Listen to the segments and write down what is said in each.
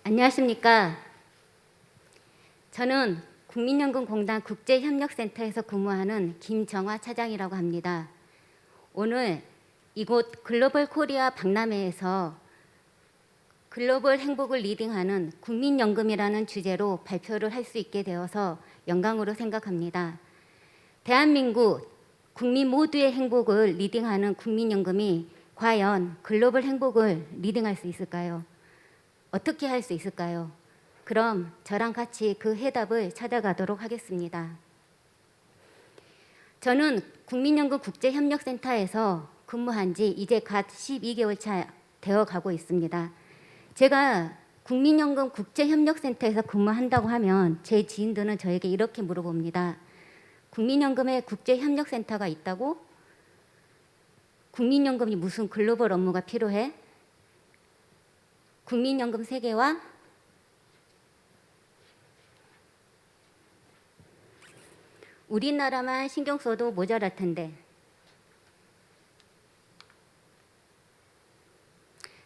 안녕하십니까. 저는 국민연금공단 국제협력센터에서 근무하는 김정화 차장이라고 합니다. 오늘 이곳 글로벌 코리아 박람회에서 글로벌 행복을 리딩하는 국민연금이라는 주제로 발표를 할 수 있게 되어서 영광으로 생각합니다. 대한민국 국민 모두의 행복을 리딩하는 국민연금이 과연 글로벌 행복을 리딩할 수 있을까요? 어떻게 할 수 있을까요? 그럼 저랑 같이 그 해답을 찾아가도록 하겠습니다. 저는 국민연금 국제협력센터에서 근무한 지 이제 갓 12개월 차 되어 가고 있습니다. 제가 국민연금 국제협력센터에서 근무한다고 하면 제 지인들은 저에게 이렇게 물어봅니다. 국민연금에 국제협력센터가 있다고? 국민연금이 무슨 글로벌 업무가 필요해? 국민연금 세계화? 우리나라만 신경 써도 모자랄 텐데.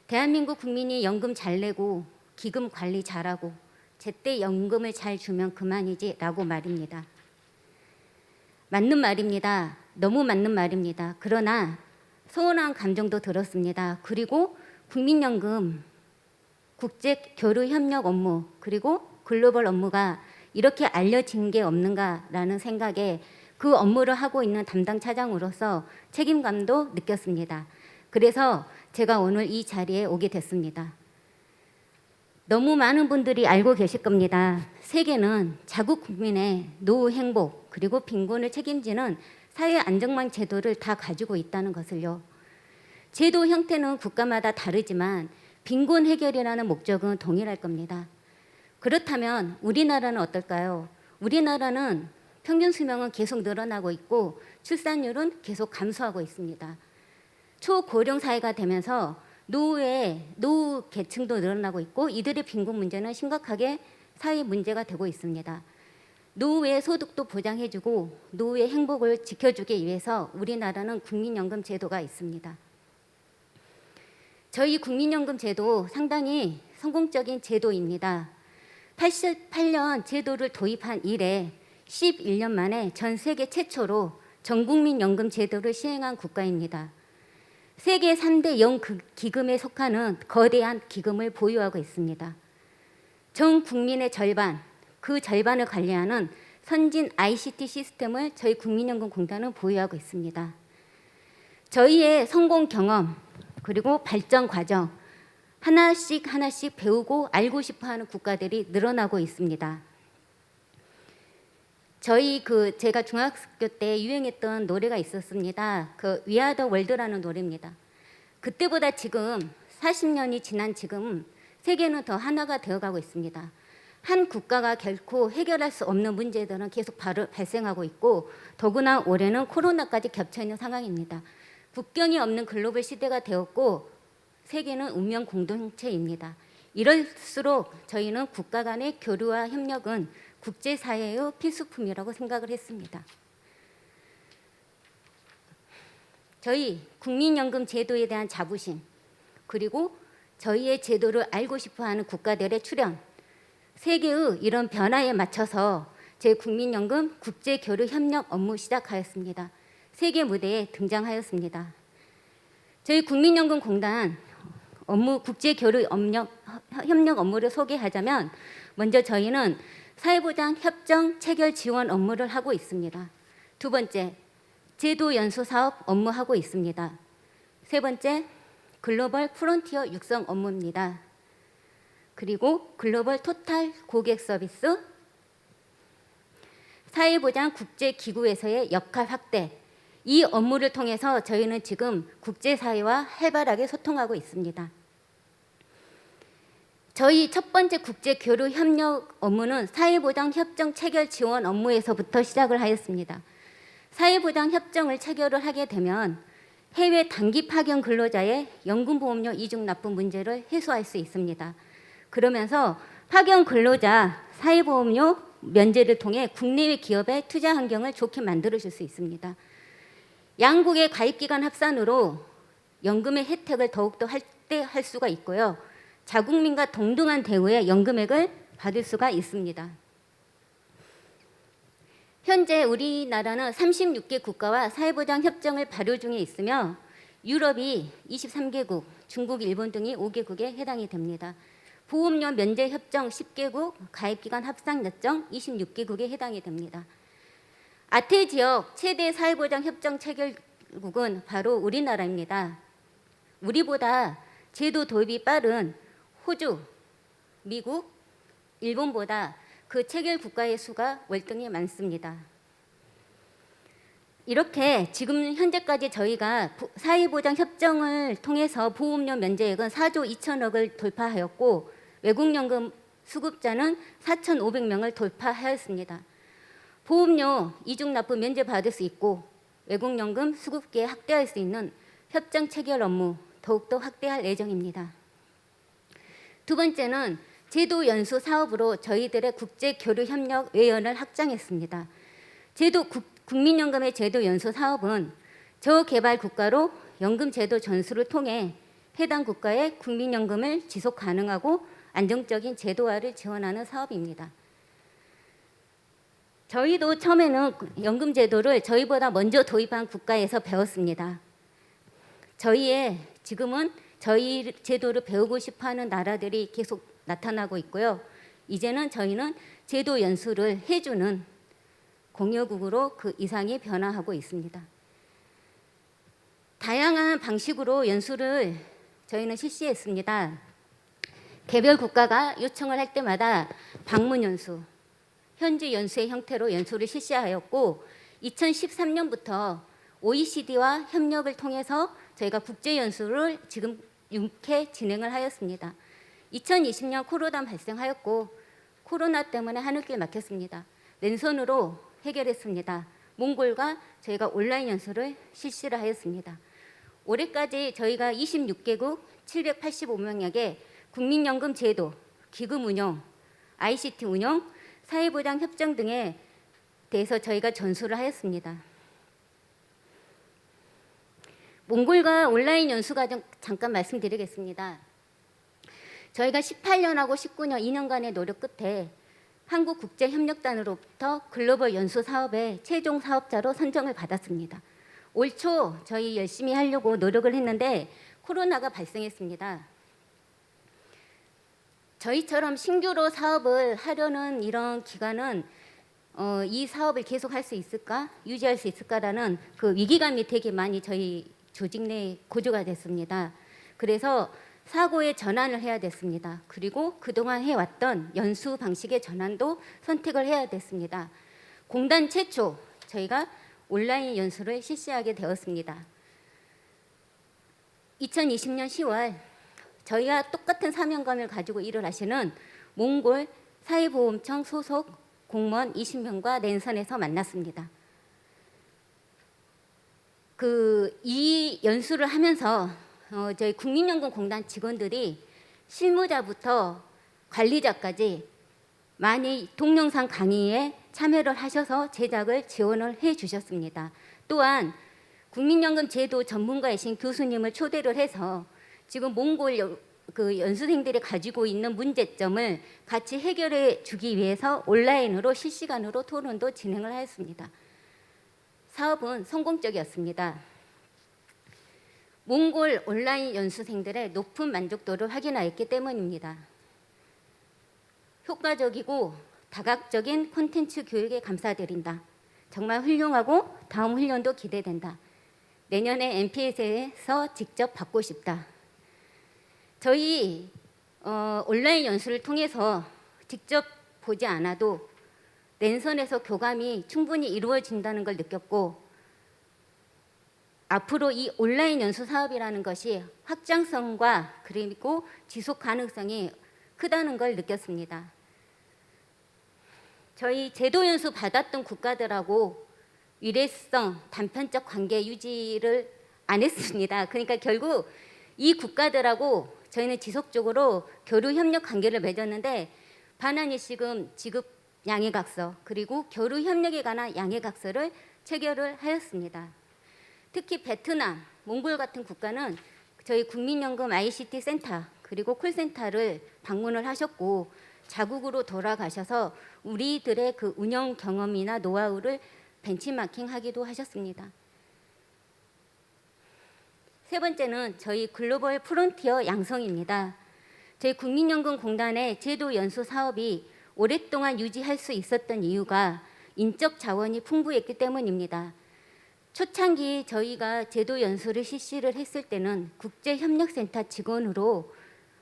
대한민국 국민이 연금 잘 내고 기금 관리 잘하고 제때 연금을 잘 주면 그만이지 라고 말입니다. 맞는 말입니다. 너무 맞는 말입니다. 그러나 서운한 감정도 들었습니다. 그리고 국민연금 국제교류협력 업무 그리고 글로벌 업무가 이렇게 알려진 게 없는가라는 생각에 그 업무를 하고 있는 담당 차장으로서 책임감도 느꼈습니다. 그래서 제가 오늘 이 자리에 오게 됐습니다. 너무 많은 분들이 알고 계실 겁니다. 세계는 자국 국민의 노후 행복 그리고 빈곤을 책임지는 사회 안정망 제도를 다 가지고 있다는 것을요. 제도 형태는 국가마다 다르지만 빈곤 해결이라는 목적은 동일할 겁니다. 그렇다면 우리나라는 어떨까요? 우리나라는 평균 수명은 계속 늘어나고 있고 출산율은 계속 감소하고 있습니다. 초고령 사회가 되면서 노후 계층도 늘어나고 있고 이들의 빈곤 문제는 심각하게 사회 문제가 되고 있습니다. 노후의 소득도 보장해주고 노후의 행복을 지켜주기 위해서 우리나라는 국민연금 제도가 있습니다. 저희 국민연금 제도 상당히 성공적인 제도입니다. 88년 제도를 도입한 이래 11년 만에 전 세계 최초로 전국민 연금 제도를 시행한 국가입니다. 세계 3대 연기금에 속하는 거대한 기금을 보유하고 있습니다. 전 국민의 절반, 그 절반을 관리하는 선진 ICT 시스템을 저희 국민연금공단은 보유하고 있습니다. 저희의 성공 경험 그리고 발전 과정 하나씩 배우고 알고 싶어하는 국가들이 늘어나고 있습니다. 제가 중학교 때 유행했던 노래가 있었습니다. We Are the World라는 노래입니다. 그때보다 지금 40년이 지난 지금 세계는 더 하나가 되어가고 있습니다. 한 국가가 결코 해결할 수 없는 문제들은 계속 발생하고 있고 더구나 올해는 코로나까지 겹쳐 있는 상황입니다. 국경이 없는 글로벌 시대가 되었고 세계는 운명 공동체입니다. 이럴수록 저희는 국가 간의 교류와 협력은 국제사회의 필수품이라고 생각을 했습니다. 저희 국민연금 제도에 대한 자부심 그리고 저희의 제도를 알고 싶어하는 국가들의 출현 세계의 이런 변화에 맞춰서 제 국민연금 국제교류협력 업무 시작하였습니다. 세계 무대에 등장하였습니다. 저희 국민연금공단 국제교류협력 업무를 소개하자면 먼저 저희는 사회보장 협정 체결 지원 업무를 하고 있습니다. 두 번째, 제도 연수 사업 업무하고 있습니다. 세 번째, 글로벌 프론티어 육성 업무입니다. 그리고 글로벌 토탈 고객 서비스, 사회보장 국제기구에서의 역할 확대, 이 업무를 통해서 저희는 지금 국제사회와 활발하게 소통하고 있습니다. 저희 첫 번째 국제교류협력 업무는 사회보장 협정 체결 지원 업무에서부터 시작을 하였습니다. 사회보장 협정을 체결을 하게 되면 해외 단기 파견 근로자의 연금보험료 이중 납부 문제를 해소할 수 있습니다. 그러면서 파견 근로자 사회보험료 면제를 통해 국내외 기업의 투자 환경을 좋게 만들어줄 수 있습니다. 양국의 가입기관 합산으로 연금의 혜택을 더욱더 확대할 수가 있고요. 자국민과 동등한 대우의 연금액을 받을 수가 있습니다. 현재 우리나라는 36개 국가와 사회보장 협정을 발효 중에 있으며 유럽이 23개국, 중국, 일본 등이 5개국에 해당이 됩니다. 보험료 면제 협정 10개국, 가입기관 합상 약정 26개국에 해당이 됩니다. 아태 지역 최대 사회보장 협정 체결국은 바로 우리나라입니다. 우리보다 제도 도입이 빠른 호주, 미국, 일본보다 그 체결 국가의 수가 월등히 많습니다. 이렇게 지금 현재까지 저희가 사회보장 협정을 통해서 보험료 면제액은 4조 2천억을 돌파하였고 외국연금 수급자는 4,500명을 돌파하였습니다. 보험료 이중 납부 면제 받을 수 있고 외국연금 수급기에 확대할 수 있는 협정 체결 업무 더욱더 확대할 예정입니다. 두 번째는 제도 연수 사업으로 저희들의 국제 교류 협력 외연을 확장했습니다. 국민연금의 제도 연수 사업은 저개발 국가로 연금 제도 전수를 통해 해당 국가의 국민연금을 지속 가능하고 안정적인 제도화를 지원하는 사업입니다. 저희도 처음에는 연금 제도를 저희보다 먼저 도입한 국가에서 배웠습니다. 지금은 저희 제도를 배우고 싶어하는 나라들이 계속 나타나고 있고요. 이제는 저희는 제도 연수를 해주는 공여국으로 그 이상이 변화하고 있습니다. 다양한 방식으로 연수를 저희는 실시했습니다. 개별 국가가 요청을 할 때마다 방문 연수, 현지 연수의 형태로 연수를 실시하였고 2013년부터 OECD와 협력을 통해서 저희가 국제 연수를 지금 6회 진행을 하였습니다. 2020년 코로나 발생하였고 코로나 때문에 하늘길 막혔습니다. 랜선으로 해결했습니다. 몽골과 저희가 온라인 연수를 실시를 하였습니다. 올해까지 저희가 26개국 785명에게 국민연금 제도, 기금 운영, ICT 운영, 사회보장 협정 등에 대해서 저희가 전수를 하였습니다. 몽골과 온라인 연수 과정 잠깐 말씀드리겠습니다. 저희가 18년하고 19년 2년간의 노력 끝에 한국국제협력단으로부터 글로벌 연수 사업의 최종 사업자로 선정을 받았습니다. 올 초 저희 열심히 하려고 노력을 했는데 코로나가 발생했습니다. 저희처럼 신규로 사업을 하려는 이런 기관은 이 사업을 계속할 수 있을까, 유지할 수 있을까라는 그 위기감이 되게 많이 저희 조직 내에 고조가 됐습니다. 그래서 사고의 전환을 해야 됐습니다. 그리고 그동안 해왔던 연수 방식의 전환도 선택을 해야 됐습니다. 공단 최초 저희가 온라인 연수를 실시하게 되었습니다. 2020년 10월 저희와 똑같은 사명감을 가지고 일을 하시는 몽골 사회보험청 소속 공무원 20명과 랜선에서 만났습니다. 이 연수를 하면서 저희 국민연금공단 직원들이 실무자부터 관리자까지 많이 동영상 강의에 참여를 하셔서 제작을 지원을 해 주셨습니다. 또한 국민연금 제도 전문가이신 교수님을 초대를 해서 지금 몽골 연수생들이 가지고 있는 문제점을 같이 해결해 주기 위해서 온라인으로 실시간으로 토론도 진행을 하였습니다. 사업은 성공적이었습니다. 몽골 온라인 연수생들의 높은 만족도를 확인하였기 때문입니다. 효과적이고 다각적인 콘텐츠 교육에 감사드린다. 정말 훌륭하고 다음 훈련도 기대된다. 내년에 NPS에서 직접 받고 싶다. 저희 온라인 연수를 통해서 직접 보지 않아도 랜선에서 교감이 충분히 이루어진다는 걸 느꼈고 앞으로 이 온라인 연수 사업이라는 것이 확장성과 그리고 지속 가능성이 크다는 걸 느꼈습니다. 저희 제도 연수 받았던 국가들하고 일회성, 단편적 관계 유지를 안 했습니다. 그러니까 결국 이 국가들하고 저희는 지속적으로 교류 협력 관계를 맺었는데 반환일시금 지급 양해각서 그리고 교류 협력에 관한 양해각서를 체결을 하였습니다. 특히 베트남, 몽골 같은 국가는 저희 국민연금 ICT 센터 그리고 콜센터를 방문을 하셨고 자국으로 돌아가셔서 우리들의 그 운영 경험이나 노하우를 벤치마킹하기도 하셨습니다. 세 번째는 저희 글로벌 프론티어 양성입니다. 저희 국민연금공단의 제도 연수 사업이 오랫동안 유지할 수 있었던 이유가 인적 자원이 풍부했기 때문입니다. 초창기 저희가 제도 연수를 실시를 했을 때는 국제협력센터 직원으로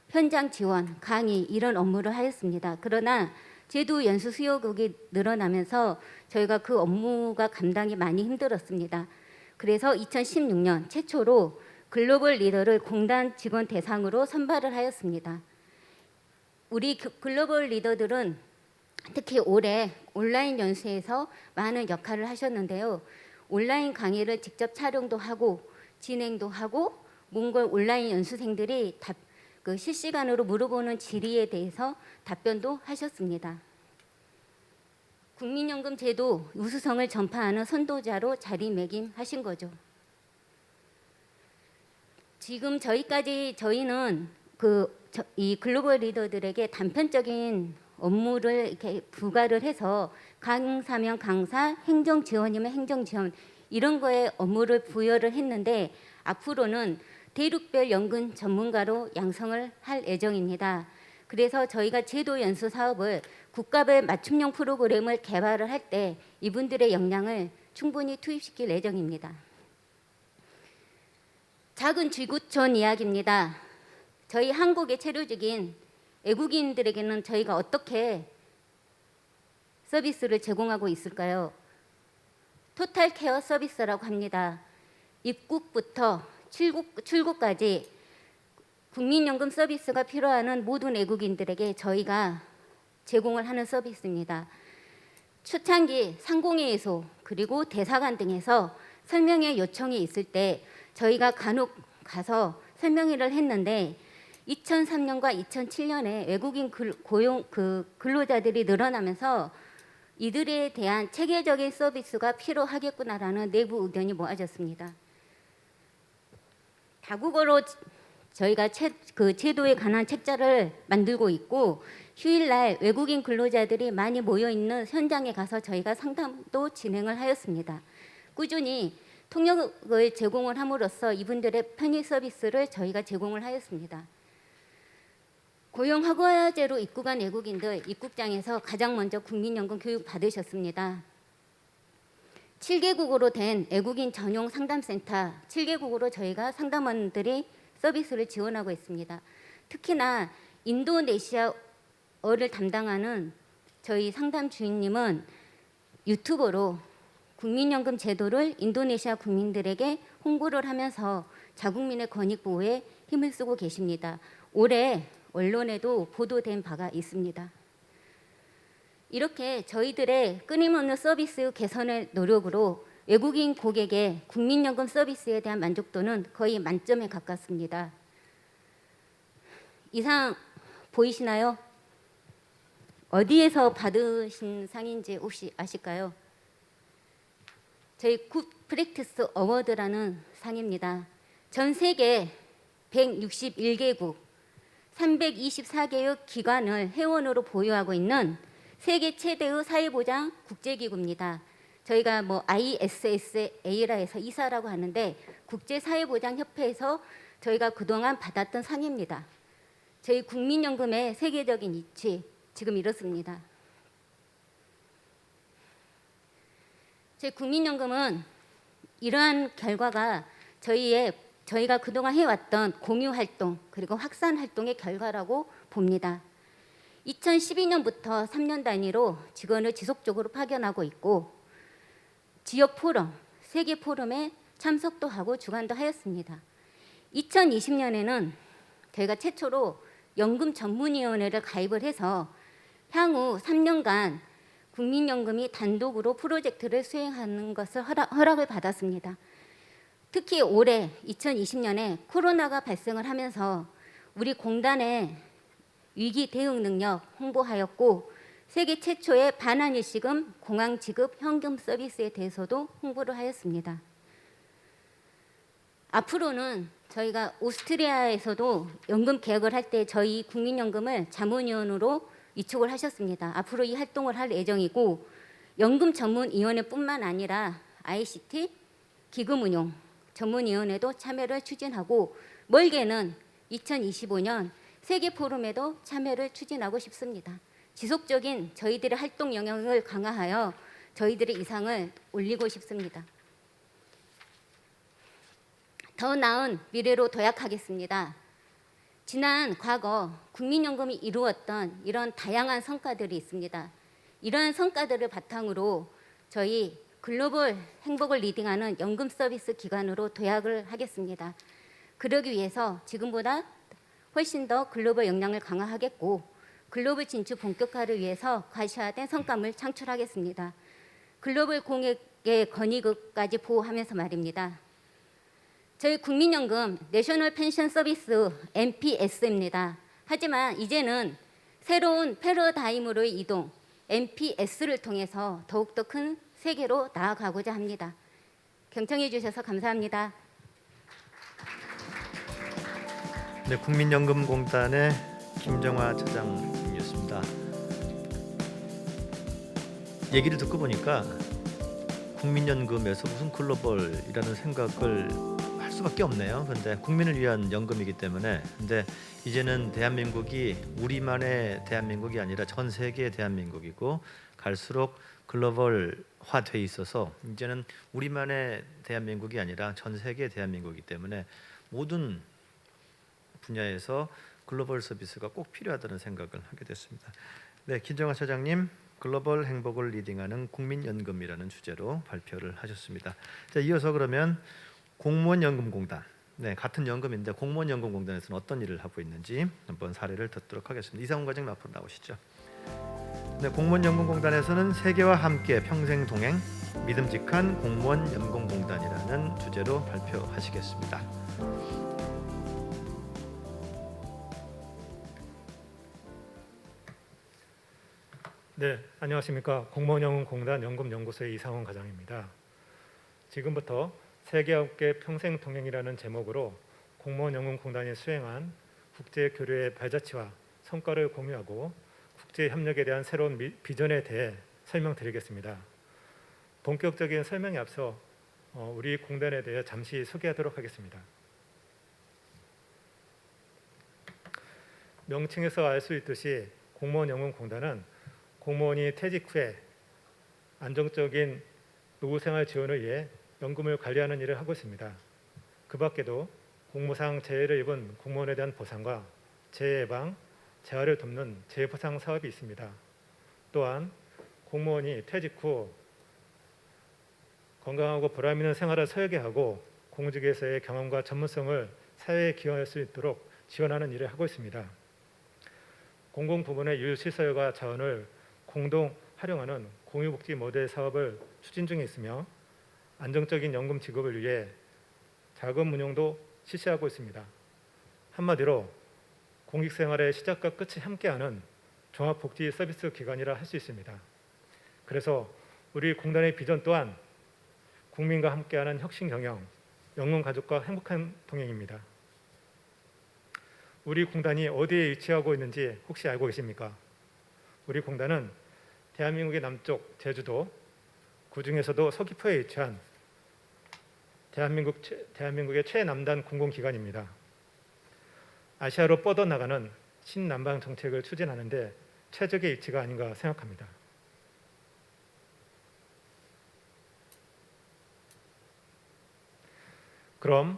현장 지원, 강의 이런 업무를 하였습니다. 그러나 제도 연수 수요국이 늘어나면서 저희가 그 업무가 감당이 많이 힘들었습니다. 그래서 2016년 최초로 글로벌 리더를 공단 직원 대상으로 선발을 하였습니다. 우리 글로벌 리더들은 특히 올해 온라인 연수에서 많은 역할을 하셨는데요. 온라인 강의를 직접 촬영도 하고 진행도 하고 몽골 온라인 연수생들이 실시간으로 물어보는 질의에 대해서 답변도 하셨습니다. 국민연금 제도 우수성을 전파하는 선도자로 자리매김하신 거죠. 지금 저희는 이 글로벌 리더들에게 단편적인 업무를 이렇게 부과를 해서 강사면 강사, 행정 지원이면 행정 지원 이런 거에 업무를 부여를 했는데 앞으로는 대륙별 연금 전문가로 양성을 할 예정입니다. 그래서 저희가 제도 연수 사업을 국가별 맞춤형 프로그램을 개발을 할 때 이분들의 역량을 충분히 투입시킬 예정입니다. 작은 지구촌 이야기입니다. 저희 한국의 체류직인 외국인들에게는 저희가 어떻게 서비스를 제공하고 있을까요? 토탈 케어 서비스라고 합니다. 입국부터 출국까지 국민연금 서비스가 필요한 모든 외국인들에게 저희가 제공을 하는 서비스입니다. 초창기 상공회의소 그리고 대사관 등에서 설명회 요청이 있을 때 저희가 간혹 가서 설명회를 했는데 2003년과 2007년에 외국인 근로자들이 늘어나면서 이들에 대한 체계적인 서비스가 필요하겠구나라는 내부 의견이 모아졌습니다. 다국어로 저희가 제도에 관한 책자를 만들고 있고 휴일날 외국인 근로자들이 많이 모여 있는 현장에 가서 저희가 상담도 진행을 하였습니다. 꾸준히 통역을 제공을 함으로써 이분들의 편의 서비스를 저희가 제공을 하였습니다. 고용 허가제로 입국한 외국인들 입국장에서 가장 먼저 국민연금 교육 받으셨습니다. 7개국어로 된 외국인 전용 상담센터 7개국어로 저희가 상담원들이 서비스를 지원하고 있습니다. 특히나 인도네시아어를 담당하는 저희 상담 주인님은 유튜버로 국민연금 제도를 인도네시아 국민들에게 홍보를 하면서 자국민의 권익 보호에 힘을 쓰고 계십니다. 올해 언론에도 보도된 바가 있습니다. 이렇게 저희들의 끊임없는 서비스 개선의 노력으로 외국인 고객의 국민연금 서비스에 대한 만족도는 거의 만점에 가깝습니다. 이상 보이시나요? 어디에서 받으신 상인지 혹시 아실까요? 저희 굿 프랙티스 어워드라는 상입니다. 전 세계 161개국 324개의 기관을 회원으로 보유하고 있는 세계 최대의 사회보장 국제기구입니다. 저희가 ISSA라 해서 이사라고 하는데 국제사회보장협회에서 저희가 그동안 받았던 상입니다. 저희 국민연금의 세계적인 이치 지금 이렇습니다. 저희 국민연금은 이러한 결과가 저희가 그동안 해왔던 공유 활동 그리고 확산 활동의 결과라고 봅니다. 2012년부터 3년 단위로 직원을 지속적으로 파견하고 있고 지역 포럼, 세계 포럼에 참석도 하고 주관도 하였습니다. 2020년에는 저희가 최초로 연금 전문위원회를 가입을 해서 향후 3년간 국민연금이 단독으로 프로젝트를 수행하는 것을 허락을 받았습니다. 특히 올해 2020년에 코로나가 발생을 하면서 우리 공단의 위기 대응 능력 홍보하였고 세계 최초의 반환일시금 공항 지급 현금 서비스에 대해서도 홍보를 하였습니다. 앞으로는 저희가 오스트리아에서도 연금 개혁을 할 때 저희 국민연금을 자문위원으로 위촉을 하셨습니다. 앞으로 이 활동을 할 예정이고 연금 전문위원회뿐만 아니라 ICT, 기금운용 전문위원회도 참여를 추진하고 멀게는 2025년 세계포럼에도 참여를 추진하고 싶습니다. 지속적인 저희들의 활동 영역을 강화하여 저희들의 이상을 올리고 싶습니다. 더 나은 미래로 도약하겠습니다. 지난 과거 국민연금이 이루었던 이런 다양한 성과들이 있습니다. 이러한 성과들을 바탕으로 저희 글로벌 행복을 리딩하는 연금 서비스 기관으로 도약을 하겠습니다. 그러기 위해서 지금보다 훨씬 더 글로벌 역량을 강화하겠고 글로벌 진출 본격화를 위해서 과시화된 성과물 창출하겠습니다. 글로벌 공익의 권익까지 보호하면서 말입니다. 저희 국민연금 내셔널 펜션 서비스 NPS입니다. 하지만 이제는 새로운 패러다임으로의 이동 NPS를 통해서 더욱더 큰 세계로 나아가고자 합니다. 경청해 주셔서 감사합니다. 네, 국민연금공단의 김정화 차장님이었습니다. 얘기를 듣고 보니까 국민연금에서 무슨 글로벌이라는 생각을 할 수밖에 없네요. 근데 국민을 위한 연금이기 때문에 근데 이제는 대한민국이 우리만의 대한민국이 아니라 전 세계의 대한민국이고 갈수록 글로벌화돼 있어서 이제는 우리만의 대한민국이 아니라 전 세계의 대한민국이기 때문에 모든 분야에서 글로벌 서비스가 꼭 필요하다는 생각을 하게 됐습니다. 네, 김정화 차장님 글로벌 행복을 리딩하는 국민연금이라는 주제로 발표를 하셨습니다. 자, 이어서 그러면 공무원연금공단, 네, 같은 연금인데 공무원연금공단에서는 어떤 일을 하고 있는지 한번 사례를 듣도록 하겠습니다. 이상훈 과장님 앞으로 나오시죠. 네, 공무원연금공단에서는 세계와 함께 평생 동행 믿음직한 공무원연금공단이라는 주제로 발표하시겠습니다. 네, 안녕하십니까. 공무원연금공단 연금연구소의 이상훈 과장입니다. 지금부터 세계와 함께 평생 동행이라는 제목으로 공무원연금공단이 수행한 국제교류의 발자취와 성과를 공유하고 국제협력에 대한 새로운 비전에 대해 설명드리겠습니다. 본격적인 설명에 앞서 우리 공단에 대해 잠시 소개하도록 하겠습니다. 명칭에서 알 수 있듯이 공무원연금공단은 공무원이 퇴직 후에 안정적인 노후생활 지원을 위해 연금을 관리하는 일을 하고 있습니다. 그 밖에도 공무상 재해를 입은 공무원에 대한 보상과 재해 예방, 재활을 돕는 재보상 사업이 있습니다. 또한 공무원이 퇴직 후 건강하고 보람 있는 생활을 설계하고 공직에서의 경험과 전문성을 사회에 기여할 수 있도록 지원하는 일을 하고 있습니다. 공공부문의 유실서열과 자원을 공동 활용하는 공유복지 모델 사업을 추진 중에 있으며 안정적인 연금 지급을 위해 자금 운용도 실시하고 있습니다. 한마디로 공직생활의 시작과 끝이 함께하는 종합복지 서비스 기관이라 할 수 있습니다. 그래서 우리 공단의 비전 또한 국민과 함께하는 혁신 경영, 연금가족과 행복한 동행입니다. 우리 공단이 어디에 위치하고 있는지 혹시 알고 계십니까? 우리 공단은 대한민국의 남쪽 제주도, 그중에서도 서귀포에 위치한 대한민국의 최남단 공공기관입니다. 아시아로 뻗어나가는 신남방 정책을 추진하는데 최적의 위치가 아닌가 생각합니다. 그럼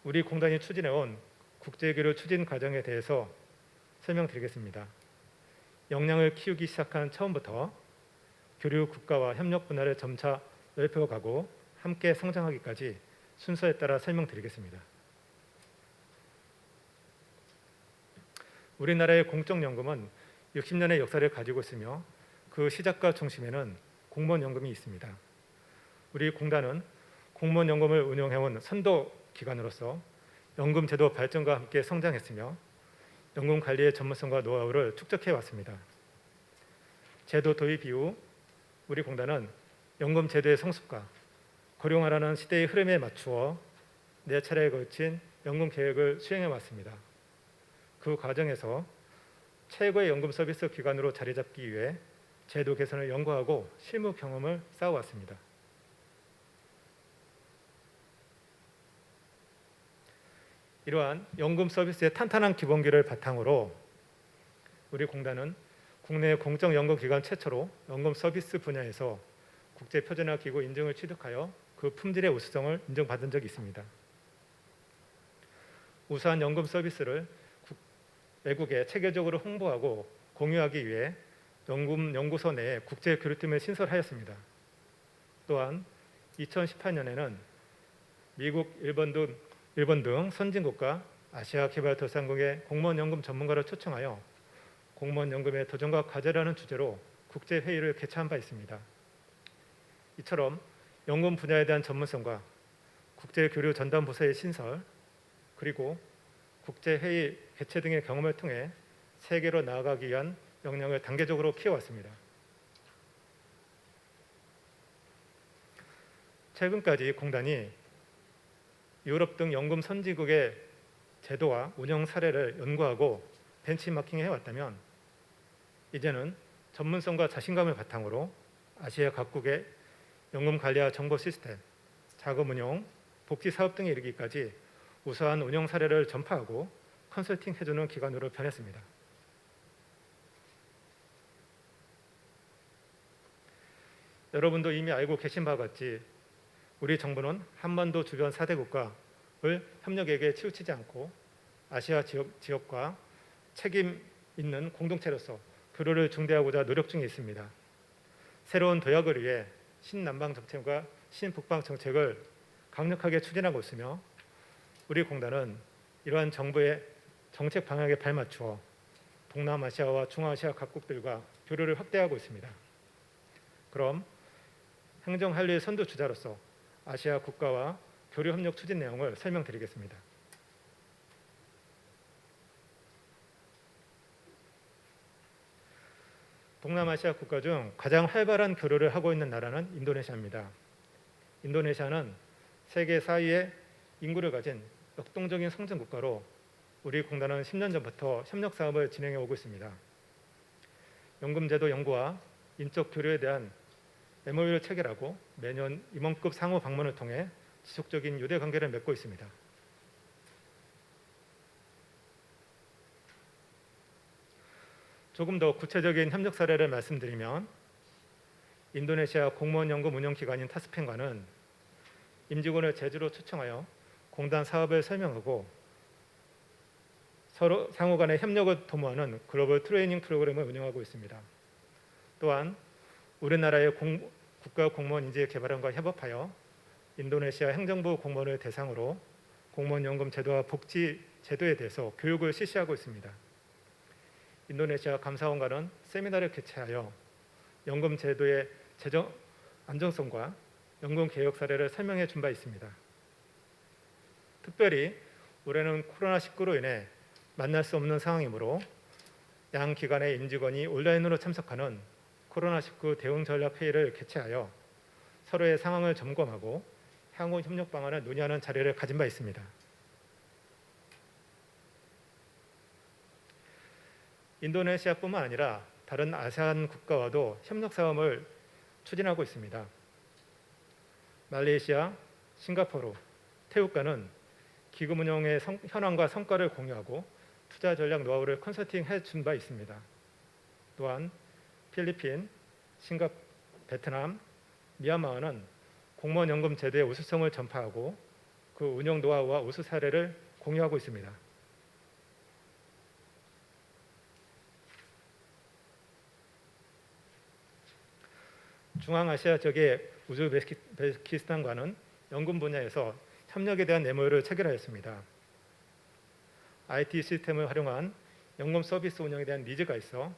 우리 공단이 추진해온 국제교류 추진 과정에 대해서 설명드리겠습니다. 역량을 키우기 시작한 처음부터 교류 국가와 협력 분야를 점차 넓혀가고 함께 성장하기까지 순서에 따라 설명드리겠습니다. 우리나라의 공적연금은 60년의 역사를 가지고 있으며 그 시작과 중심에는 공무원연금이 있습니다. 우리 공단은 공무원연금을 운영해온 선도기관으로서 연금제도 발전과 함께 성장했으며 연금관리의 전문성과 노하우를 축적해왔습니다. 제도 도입 이후 우리 공단은 연금제도의 성숙과 고령화라는 시대의 흐름에 맞추어 네 차례에 걸친 연금 계획을 수행해 왔습니다. 그 과정에서 최고의 연금 서비스 기관으로 자리 잡기 위해 제도 개선을 연구하고 실무 경험을 쌓아왔습니다. 이러한 연금 서비스의 탄탄한 기본기를 바탕으로 우리 공단은 국내 공적연금기관 최초로 연금 서비스 분야에서 국제표준화기구 인증을 취득하여 그 품질의 우수성을 인정받은 적이 있습니다. 우수한 연금 서비스를 외국에 체계적으로 홍보하고 공유하기 위해 연구소 내에 국제교류팀을 신설하였습니다. 또한 2018년에는 미국, 일본 등 선진국가 아시아개발도상국의 공무원연금 전문가를 초청하여 공무원연금의 도전과 과제라는 주제로 국제회의를 개최한 바 있습니다. 이처럼 연금 분야에 대한 전문성과 국제교류 전담 부서의 신설, 그리고 국제회의 개최 등의 경험을 통해 세계로 나아가기 위한 역량을 단계적으로 키워왔습니다. 최근까지 공단이 유럽 등 연금 선진국의 제도와 운영 사례를 연구하고 벤치마킹해 왔다면 이제는 전문성과 자신감을 바탕으로 아시아 각국의 연금 관리와 정보 시스템, 자금 운용, 복지 사업 등에 이르기까지 우수한 운영 사례를 전파하고 컨설팅 해주는 기관으로 변했습니다. 여러분도 이미 알고 계신 바와 같이 우리 정부는 한반도 주변 4대 국가를 협력에게 치우치지 않고 아시아 지역과 책임 있는 공동체로서 교류를 중대하고자 노력 중에 있습니다. 새로운 도약을 위해 신남방 정책과 신북방 정책을 강력하게 추진하고 있으며 우리 공단은 이러한 정부의 정책 방향에 발맞추어 동남아시아와 중앙아시아 각국들과 교류를 확대하고 있습니다. 그럼 행정한류의 선두주자로서 아시아 국가와 교류 협력 추진 내용을 설명드리겠습니다. 동남아시아 국가 중 가장 활발한 교류를 하고 있는 나라는 인도네시아입니다. 인도네시아는 세계 4위의 인구를 가진 역동적인 성장 국가로 우리 공단은 10년 전부터 협력 사업을 진행해 오고 있습니다. 연금제도 연구와 인적 교류에 대한 MOU를 체결하고 매년 임원급 상호 방문을 통해 지속적인 유대 관계를 맺고 있습니다. 조금 더 구체적인 협력 사례를 말씀드리면 인도네시아 공무원연금 운영기관인 타스펜과는 임직원을 제주로 초청하여 공단 사업을 설명하고 서로 상호 간의 협력을 도모하는 글로벌 트레이닝 프로그램을 운영하고 있습니다. 또한 우리나라의 국가 공무원 인재 개발원과 협업하여 인도네시아 행정부 공무원을 대상으로 공무원연금 제도와 복지 제도에 대해서 교육을 실시하고 있습니다. 인도네시아 감사원과는 세미나를 개최하여 연금 제도의 재정 안정성과 연금 개혁 사례를 설명해 준 바 있습니다. 특별히 올해는 코로나19로 인해 만날 수 없는 상황이므로 양 기관의 임직원이 온라인으로 참석하는 코로나19 대응 전략 회의를 개최하여 서로의 상황을 점검하고 향후 협력 방안을 논의하는 자리를 가진 바 있습니다. 인도네시아뿐만 아니라 다른 아세안 국가와도 협력 사업을 추진하고 있습니다. 말레이시아, 싱가포르, 태국과는 기금 운영의 현황과 성과를 공유하고 투자 전략 노하우를 컨설팅해 준 바 있습니다. 또한 필리핀, 베트남, 미얀마와는 공무원연금 제도의 우수성을 전파하고 그 운영 노하우와 우수 사례를 공유하고 있습니다. 중앙아시아 지역의 우즈베키스탄과는 연금 분야에서 협력에 대한 MOU를 체결하였습니다. IT 시스템을 활용한 연금 서비스 운영에 대한 니즈가 있어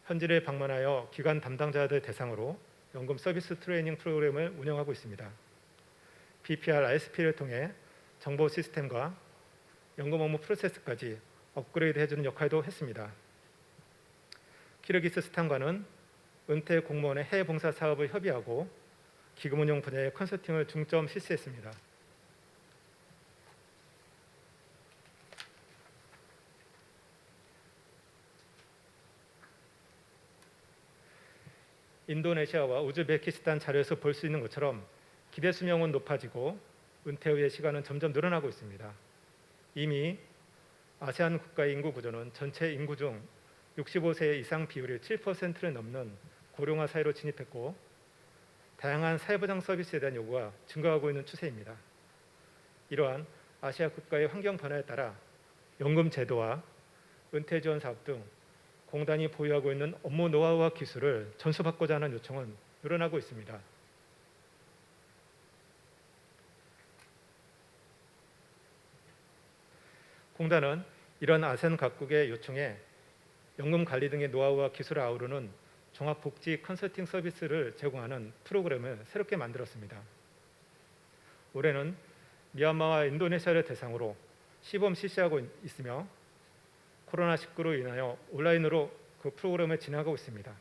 현지를 방문하여 기관 담당자들 대상으로 연금 서비스 트레이닝 프로그램을 운영하고 있습니다. BPR, ISP를 통해 정보 시스템과 연금 업무 프로세스까지 업그레이드 해주는 역할도 했습니다. 키르기스스탄과는 은퇴 공무원의 해외 봉사 사업을 협의하고 기금 운용 분야의 컨설팅을 중점 실시했습니다. 인도네시아와 우즈베키스탄 자료에서 볼 수 있는 것처럼 기대 수명은 높아지고 은퇴 후의 시간은 점점 늘어나고 있습니다. 이미 아세안 국가의 인구 구조는 전체 인구 중 65세 이상 비율이 7%를 넘는 고령화 사회로 진입했고 다양한 사회보장 서비스에 대한 요구가 증가하고 있는 추세입니다. 이러한 아시아 국가의 환경 변화에 따라 연금 제도와 은퇴 지원 사업 등 공단이 보유하고 있는 업무 노하우와 기술을 전수받고자 하는 요청은 늘어나고 있습니다. 공단은 이런 아세안 각국의 요청에 연금 관리 등의 노하우와 기술을 아우르는 종합복지 컨설팅 서비스를 제공하는 프로그램을 새롭게 만들었습니다. 올해는 미얀마와 인도네시아를 대상으로 시범 실시하고 있으며 코로나19로 인하여 온라인으로 그 프로그램을 진행하고 있습니다.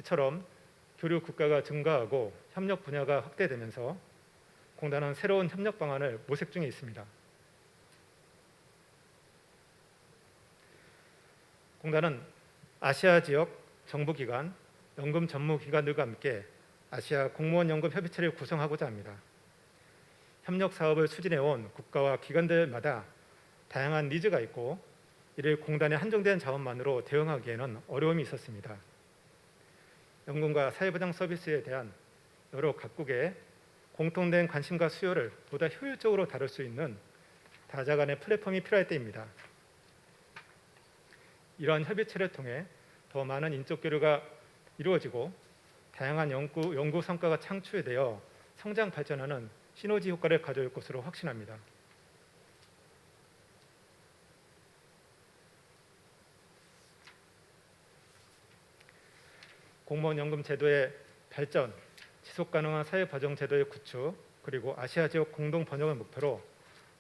이처럼 교류 국가가 증가하고 협력 분야가 확대되면서 공단은 새로운 협력 방안을 모색 중에 있습니다. 공단은 아시아 지역 정부기관, 연금 전문기관들과 함께 아시아 공무원 연금 협의체를 구성하고자 합니다. 협력 사업을 추진해온 국가와 기관들마다 다양한 니즈가 있고 이를 공단의 한정된 자원만으로 대응하기에는 어려움이 있었습니다. 연금과 사회보장 서비스에 대한 여러 각국의 공통된 관심과 수요를 보다 효율적으로 다룰 수 있는 다자 간의 플랫폼이 필요할 때입니다. 이러한 협의체를 통해 더 많은 인적 교류가 이루어지고 다양한 연구 성과가 창출되어 성장 발전하는 시너지 효과를 가져올 것으로 확신합니다. 공무원 연금 제도의 발전, 지속 가능한 사회 보장 제도의 구축, 그리고 아시아 지역 공동 번영을 목표로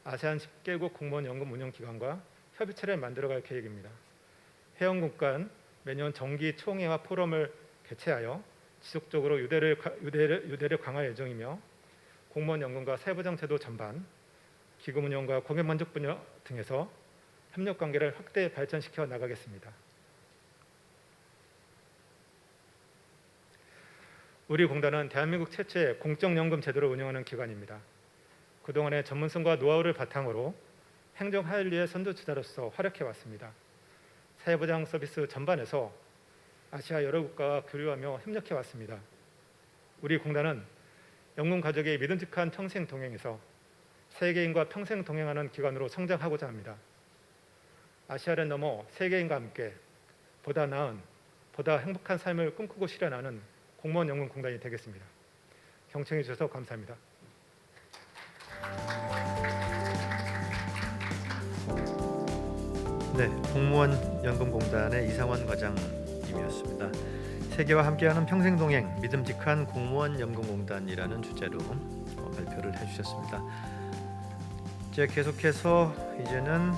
아세안 10개국 공무원 연금 운영 기관과 협의체를 만들어갈 계획입니다. 회원국 간 매년 정기 총회와 포럼을 개최하여 지속적으로 유대를 강화할 예정이며 공무원 연금과 사회보장 제도 전반, 기금 운영과 공연 만족 분야 등에서 협력 관계를 확대 발전시켜 나가겠습니다. 우리 공단은 대한민국 최초의 공적연금 제도를 운영하는 기관입니다. 그동안의 전문성과 노하우를 바탕으로 행정 하율리의 선두주자로서 활약해왔습니다. 사회보장 서비스 전반에서 아시아 여러 국가와 교류하며 협력해왔습니다. 우리 공단은 연금 가족의 믿음직한 평생 동행에서 세계인과 평생 동행하는 기관으로 성장하고자 합니다. 아시아를 넘어 세계인과 함께 보다 나은, 보다 행복한 삶을 꿈꾸고 실현하는 공무원 연금 공단이 되겠습니다. 경청해 주셔서 감사합니다. 네, 공무원 연금공단의 이상원 과장님이었습니다. 세계와 함께하는 평생동행 믿음직한 공무원 연금공단이라는 주제로 발표를 해주셨습니다. 이제 계속해서 이제는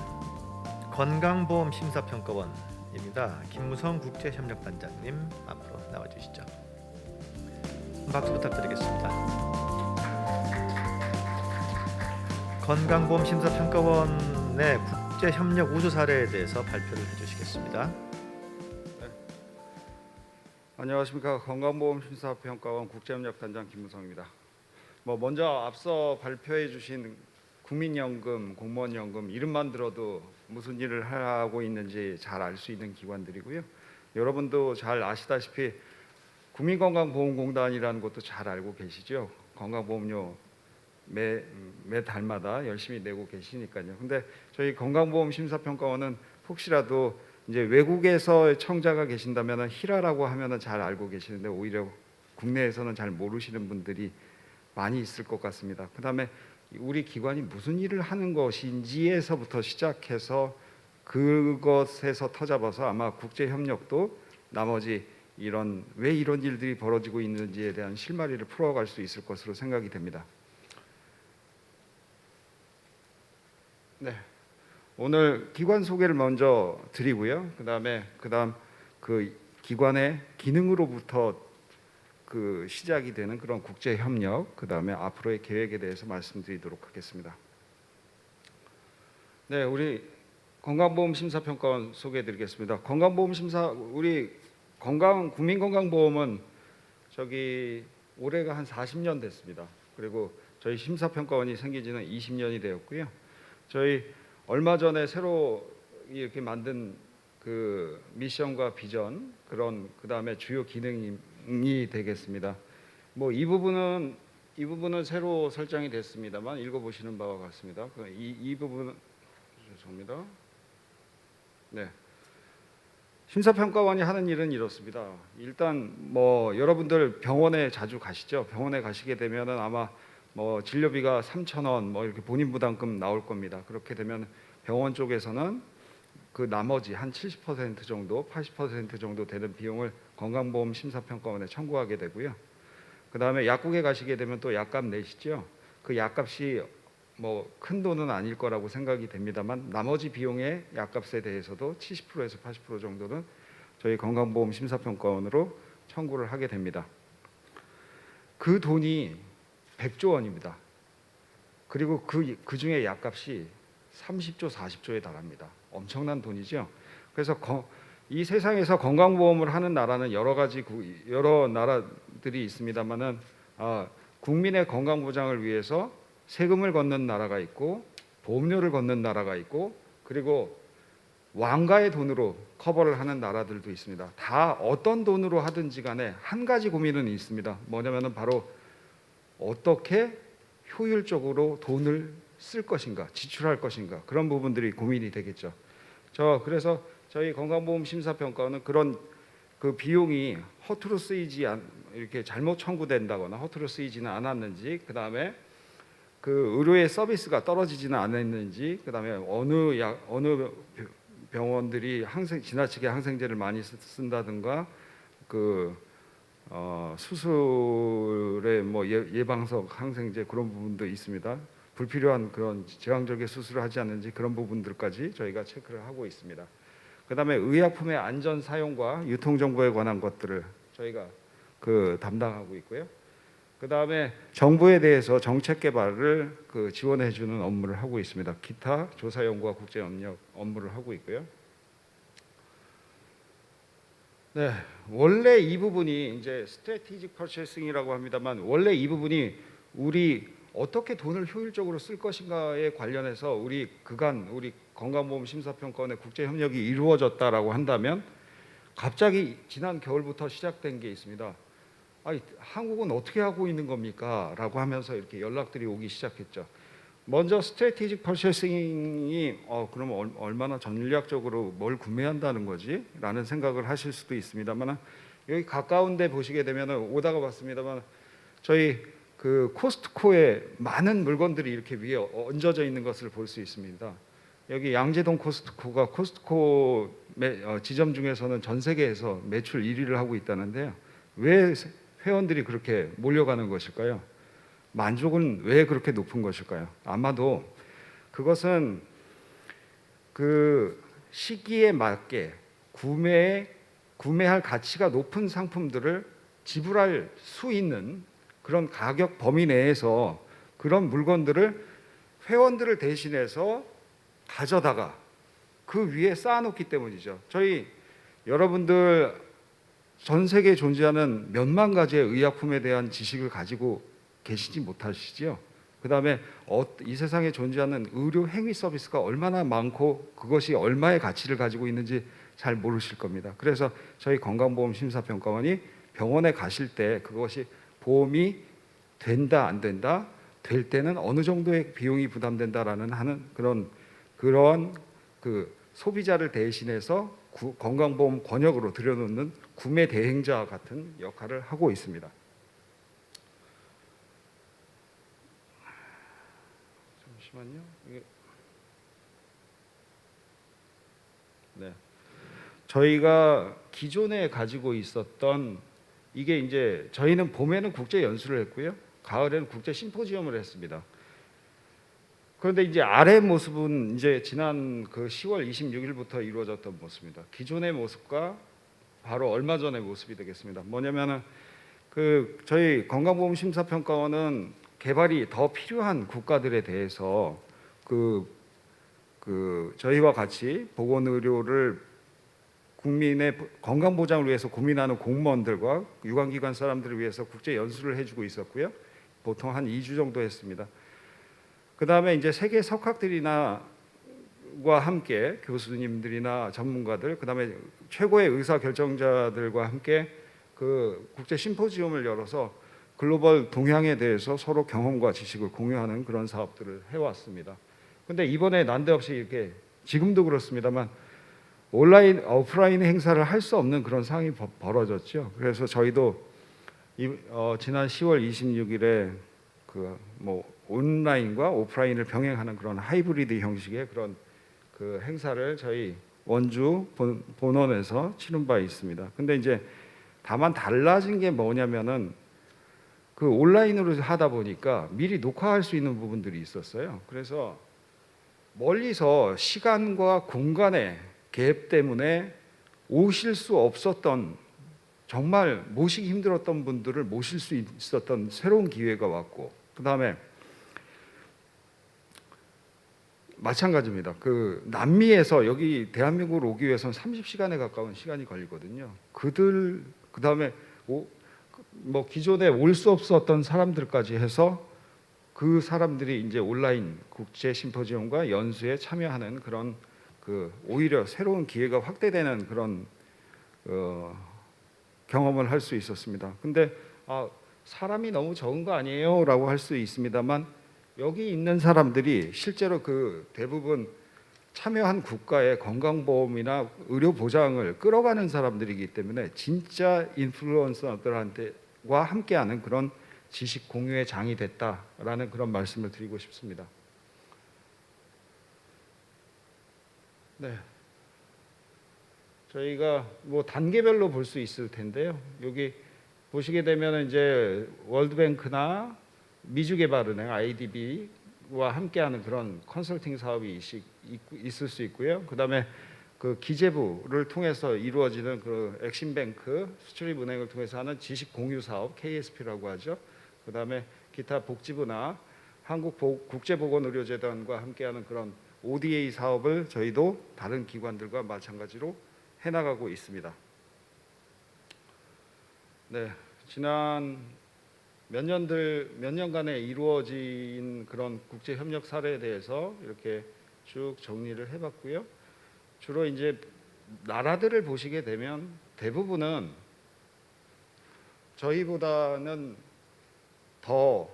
건강보험심사평가원입니다. 김무성 국제협력반장님 앞으로 나와주시죠. 박수 부탁드리겠습니다. 건강보험심사평가원의 국제협력 우수 사례에 대해서 발표를 해주시겠습니다. 안녕하십니까. 건강보험심사평가원 국제협력단장 김무성입니다. 먼저 앞서 발표해 주신 국민연금, 공무원연금 이름만 들어도 무슨 일을 하고 있는지 잘 알 수 있는 기관들이고요. 여러분도 잘 아시다시피 국민건강보험공단이라는 것도 잘 알고 계시죠. 건강보험료 매 달마다 열심히 내고 계시니까요. 근데 저희 건강보험심사평가원은 혹시라도 이제 외국에서 청자가 계신다면 히라라고 하면은 잘 알고 계시는데 오히려 국내에서는 잘 모르시는 분들이 많이 있을 것 같습니다. 그다음에 우리 기관이 무슨 일을 하는 것인지에서부터 시작해서 그것에서 터잡아서 아마 국제 협력도 나머지 왜 이런 일들이 벌어지고 있는지에 대한 실마리를 풀어갈 수 있을 것으로 생각이 됩니다. 네, 오늘 기관 소개를 먼저 드리고요. 그다음 그 기관의 기능으로부터 그 시작이 되는 그런 국제 협력, 그다음에 앞으로의 계획에 대해서 말씀드리도록 하겠습니다. 네, 우리 건강보험심사평가원 소개해드리겠습니다. 건강보험심사 우리 국민건강보험은 저기 올해가 한 40년 됐습니다. 그리고 저희 심사평가원이 생긴 지는 20년이 되었고요. 저희 얼마 전에 새로 이렇게 만든 그 미션과 비전 그다음에 주요 기능이 되겠습니다. 뭐 이 부분은 새로 설정이 됐습니다만 읽어보시는 바와 같습니다. 이 부분은 죄송합니다. 네. 심사평가원이 하는 일은 이렇습니다. 일단 뭐 여러분들 병원에 자주 가시죠. 병원에 가시게 되면은 아마 뭐 진료비가 3,000원 뭐 이렇게 본인 부담금 나올 겁니다. 그렇게 되면 병원 쪽에서는 그 나머지 한 70% 정도, 80% 정도 되는 비용을 건강보험 심사평가원에 청구하게 되고요. 그다음에 약국에 가시게 되면 또 약값 내시죠. 그 약값이 뭐 큰 돈은 아닐 거라고 생각이 됩니다만 나머지 비용의 약값에 대해서도 70%에서 80% 정도는 저희 건강보험 심사평가원으로 청구를 하게 됩니다. 그 돈이 100조 원입니다. 그리고 그 중에 약값이 30조, 40조에 달합니다. 엄청난 돈이죠. 그래서 이 세상에서 건강보험을 하는 나라는 여러 나라들이 있습니다만은 국민의 건강 보장을 위해서 세금을 걷는 나라가 있고 보험료를 걷는 나라가 있고 그리고 왕가의 돈으로 커버를 하는 나라들도 있습니다. 다 어떤 돈으로 하든지 간에 한 가지 고민은 있습니다. 뭐냐면은 바로 어떻게 효율적으로 돈을 쓸 것인가, 지출할 것인가 그런 부분들이 고민이 되겠죠. 그래서 저희 건강보험 심사평가원은 그런 그 비용이 허투루 이렇게 잘못 청구된다거나 허투루 쓰이지는 않았는지, 그 다음에 그 의료의 서비스가 떨어지지는 않았는지, 그 다음에 어느 병원들이 지나치게 항생제를 많이 쓴다든가 수술의 뭐 예방석 항생제 그런 부분도 있습니다. 불필요한 그런 제왕절개 수술을 하지 않는지 그런 부분들까지 저희가 체크를 하고 있습니다. 그다음에 의약품의 안전 사용과 유통 정보에 관한 것들을 저희가 담당하고 있고요. 그다음에 정부에 대해서 정책 개발을 지원해 주는 업무를 하고 있습니다. 기타 조사 연구와 국제 협력 업무를 하고 있고요. 네, 원래 이 부분이 이제 스트래티직 퍼체싱이라고 합니다만 원래 이 부분이 우리 어떻게 돈을 효율적으로 쓸 것인가에 관련해서 우리 건강보험 심사평가원의 국제 협력이 이루어졌다라고 한다면 갑자기 지난 겨울부터 시작된 게 있습니다. 한국은 어떻게 하고 있는 겁니까? 라고 하면서 이렇게 연락들이 오기 시작했죠. 먼저 스트래티직 퍼체싱이 그럼 얼마나 전략적으로 뭘 구매한다는 거지? 라는 생각을 하실 수도 있습니다만 여기 가까운 데 보시게 되면 오다가 봤습니다만 저희 코스트코에 많은 물건들이 이렇게 위에 얹어져 있는 것을 볼 수 있습니다. 여기 양재동 코스트코가 코스트코 지점 중에서는 전 세계에서 매출 1위를 하고 있다는데요. 왜 회원들이 그렇게 몰려가는 것일까요? 만족은 왜 그렇게 높은 것일까요? 아마도 그것은 그 시기에 맞게 구매할 가치가 높은 상품들을 지불할 수 있는 그런 가격 범위 내에서 그런 물건들을 회원들을 대신해서 가져다가 그 위에 쌓아놓기 때문이죠. 여러분들 전 세계에 존재하는 몇만 가지의 의약품에 대한 지식을 가지고 계시지 못하시죠. 그 다음에 이 세상에 존재하는 의료 행위 서비스가 얼마나 많고 그것이 얼마의 가치를 가지고 있는지 잘 모르실 겁니다. 그래서 저희 건강보험 심사평가원이 병원에 가실 때 그것이 보험이 된다 안 된다, 될 때는 어느 정도의 비용이 부담된다라는 그런 소비자를 대신해서 건강보험 권역으로 들여놓는 구매 대행자 같은 역할을 하고 있습니다. 잠시만요. 네. 저희가 기존에 가지고 있었던 이게 이제 저희는 봄에는 국제 연수를 했고요. 가을에는 국제 심포지엄을 했습니다. 그런데 이제 아래 모습은 이제 지난 10월 26일부터 이루어졌던 모습입니다. 기존의 모습과 바로 얼마 전의 모습이 되겠습니다. 뭐냐면은 저희 건강보험 심사평가원은 개발이 더 필요한 국가들에 대해서 저희와 같이 보건의료를 국민의 건강 보장을 위해서 고민하는 공무원들과 유관기관 사람들을 위해서 국제 연수를 해주고 있었고요. 보통 한 2주 정도 했습니다. 그 다음에 이제 세계 석학들이나 과 함께 교수님들이나 전문가들, 그 다음에 최고의 의사 결정자들과 함께 그 국제 심포지움을 열어서 글로벌 동향에 대해서 서로 경험과 지식을 공유하는 그런 사업들을 해왔습니다. 근데 이번에 난데없이 이렇게 지금도 그렇습니다만 온라인, 오프라인 행사를 할 수 없는 그런 상황이 벌어졌죠. 그래서 저희도 지난 10월 26일에 그 뭐 온라인과 오프라인을 병행하는 그런 하이브리드 형식의 그런 그 행사를 저희 원주 본원에서 치른 바 있습니다. 근데 이제 다만 달라진 게 뭐냐면은 그 온라인으로 하다 보니까 미리 녹화할 수 있는 부분들이 있었어요. 그래서 멀리서 시간과 공간의 갭 때문에 오실 수 없었던, 정말 모시기 힘들었던 분들을 모실 수 있었던 새로운 기회가 왔고, 그 다음에 마찬가지입니다. 그 남미에서 여기 대한민국으로 오기 위해서는 30시간에 가까운 시간이 걸리거든요. 그 다음에 뭐 기존에 올 수 없었던 사람들까지 해서 그 사람들이 이제 온라인 국제 심포지움과 연수에 참여하는 그런 그 오히려 새로운 기회가 확대되는 그런 경험을 할 수 있었습니다. 근데 사람이 너무 적은 거 아니에요라고 할 수 있습니다만 여기 있는 사람들이 실제로 그 대부분 참여한 국가의 건강보험이나 의료 보장을 끌어가는 사람들이기 때문에 진짜 인플루언서들한테와 함께하는 그런 지식 공유의 장이 됐다라는 그런 말씀을 드리고 싶습니다. 네, 저희가 뭐 단계별로 볼 수 있을 텐데요. 여기 보시게 되면 이제 월드뱅크나 미주개발은행 IDB와 함께하는 그런 컨설팅 사업이 있을 수 있고요. 그다음에 그 기재부를 통해서 이루어지는 그 엑심뱅크 수출입은행을 통해서 하는 지식 공유 사업 KSP라고 하죠. 그다음에 기타 복지부나 한국국제보건의료재단과 함께하는 그런 ODA 사업을 저희도 다른 기관들과 마찬가지로 해나가고 있습니다. 네, 지난 몇 년간에 이루어진 그런 국제 협력 사례에 대해서 이렇게 쭉 정리를 해봤고요. 주로 이제 나라들을 보시게 되면 대부분은 저희보다는 더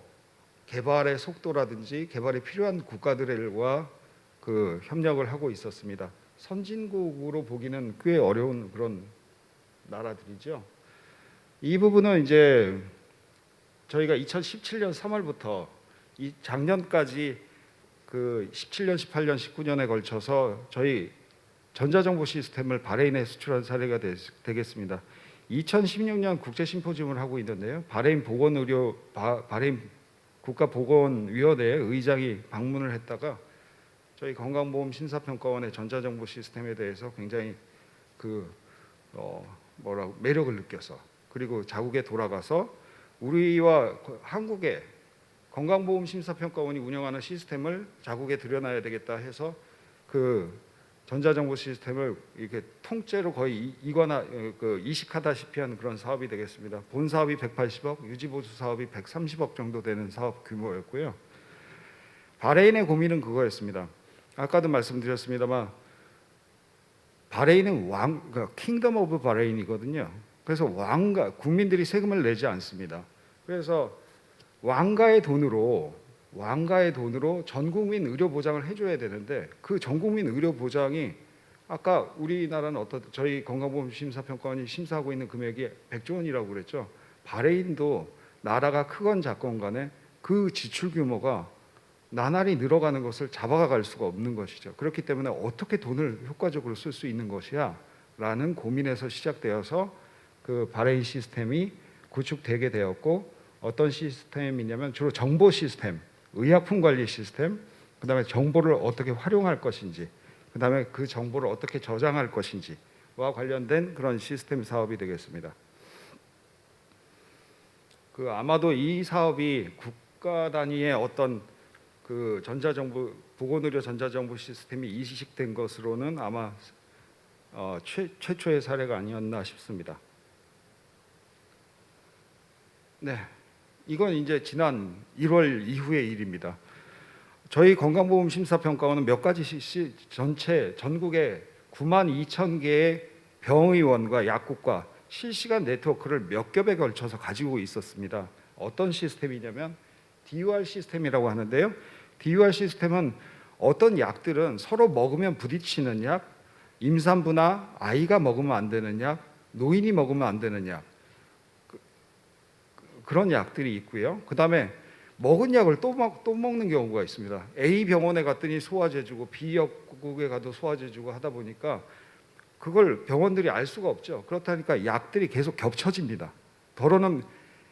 개발의 속도라든지 개발이 필요한 국가들과 그 협력을 하고 있었습니다. 선진국으로 보기는 꽤 어려운 그런 나라들이죠. 이 부분은 이제 저희가 2017년 3월부터 이 작년까지 그 17년, 18년, 19년에 걸쳐서 저희 전자정보 시스템을 바레인에 수출한 사례가 되겠습니다. 2016년 국제 심포지움을 하고 있는데요. 바레인 국가보건위원회 의장이 방문을 했다가 저희 건강보험 심사평가원의 전자정보 시스템에 대해서 굉장히 매력을 느껴서, 그리고 자국에 돌아가서 우리와 한국의 건강보험 심사평가원이 운영하는 시스템을 자국에 들여놔야 되겠다 해서 그 전자정보 시스템을 이렇게 통째로 거의 이식하다시피 하는 그런 사업이 되겠습니다. 본 사업이 180억, 유지보수 사업이 130억 정도 되는 사업 규모였고요. 바레인의 고민은 그거였습니다. 아까도 말씀드렸습니다만 바레인은 킹덤 오브 바레인이거든요. 그래서 국민들이 세금을 내지 않습니다. 그래서 왕가의 돈으로 전 국민 의료 보장을 해줘야 되는데 그 전 국민 의료 보장이 아까 우리나라는 저희 건강보험 심사평가원이 심사하고 있는 금액이 100조 원이라고 그랬죠. 바레인도 나라가 크건 작건 간에 그 지출 규모가 나날이 늘어가는 것을 잡아갈 수가 없는 것이죠. 그렇기 때문에 어떻게 돈을 효과적으로 쓸 수 있는 것이야 라는 고민에서 시작되어서 그 바레인 시스템이 구축되게 되었고, 어떤 시스템이냐면 주로 정보 시스템, 의약품 관리 시스템, 그 다음에 정보를 어떻게 활용할 것인지, 그 다음에 그 정보를 어떻게 저장할 것인지와 관련된 그런 시스템 사업이 되겠습니다. 아마도 이 사업이 국가 단위의 어떤 그 보건의료 전자정보 시스템이 이식된 것으로는 아마 최초의 사례가 아니었나 싶습니다. 네, 이건 이제 지난 1월 이후의 일입니다. 저희 건강보험심사평가원은 몇 가지 전체 전국에 92,000개의 병의원과 약국과 실시간 네트워크를 몇 겹에 걸쳐서 가지고 있었습니다. 어떤 시스템이냐면 DUR 시스템이라고 하는데요. DUR 시스템은 어떤 약들은 서로 먹으면 부딪히는 약, 임산부나 아이가 먹으면 안 되는 약, 노인이 먹으면 안 되는 약, 그런 약들이 있고요. 그 다음에 먹은 약을 또 먹는 경우가 있습니다. A 병원에 갔더니 소화제 주고 B 약국에 가도 소화제 주고 하다 보니까 그걸 병원들이 알 수가 없죠. 그렇다니까 약들이 계속 겹쳐집니다. 더러는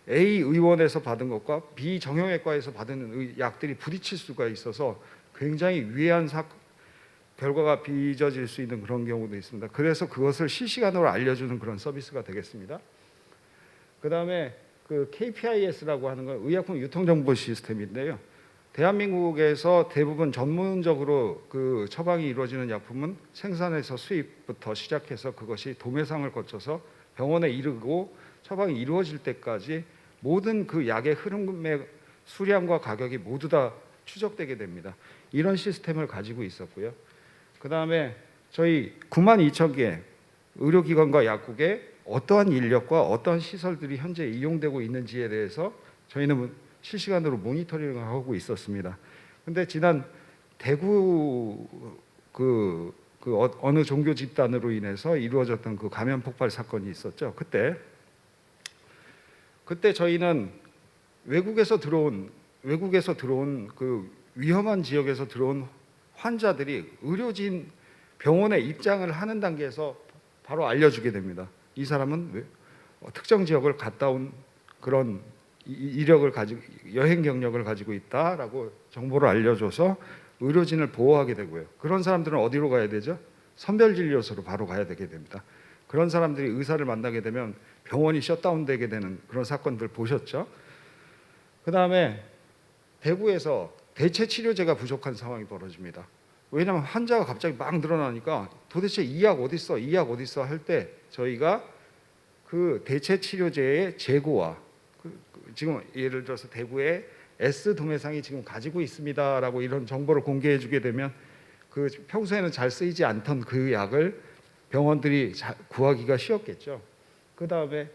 A 의원에서 받은 것과 B 정형외과에서 받은 약들이 부딪힐 수가 있어서 굉장히 위해한 결과가 빚어질 수 있는 그런 경우도 있습니다. 그래서 그것을 실시간으로 알려주는 그런 서비스가 되겠습니다. 그 다음에 그 KPIS라고 하는 건 의약품 유통정보 시스템인데요. 대한민국에서 대부분 전문적으로 그 처방이 이루어지는 약품은 생산에서 수입부터 시작해서 그것이 도매상을 거쳐서 병원에 이르고 처방이 이루어질 때까지 모든 그 약의 흐름의 수량과 가격이 모두 다 추적되게 됩니다. 이런 시스템을 가지고 있었고요. 그 다음에 저희 92,000개 의료기관과 약국에 어떠한 인력과 어떠한 시설들이 현재 이용되고 있는지에 대해서 저희는 실시간으로 모니터링을 하고 있었습니다. 근데 지난 대구 어느 종교 집단으로 인해서 이루어졌던 그 감염 폭발 사건이 있었죠. 그때 저희는 외국에서 들어온 그 위험한 지역에서 들어온 환자들이 의료진 병원에 입장을 하는 단계에서 바로 알려주게 됩니다. 이 사람은 특정 지역을 갔다 온 그런 이력을 가지고 여행 경력을 가지고 있다라고 정보를 알려줘서 의료진을 보호하게 되고요. 그런 사람들은 어디로 가야 되죠? 선별진료소로 바로 가야 되게 됩니다. 그런 사람들이 의사를 만나게 되면 병원이 셧다운되게 되는 그런 사건들 보셨죠? 그 다음에 대구에서 대체 치료제가 부족한 상황이 벌어집니다. 왜냐하면 환자가 갑자기 막 늘어나니까 도대체 이 약 어디 있어, 이 약 어디 있어 할 때 저희가 그 대체 치료제의 재고와 지금 예를 들어서 대구에 S 도매상이 지금 가지고 있습니다라고 이런 정보를 공개해주게 되면 그 평소에는 잘 쓰이지 않던 그 약을 병원들이 구하기가 쉬웠겠죠. 그 다음에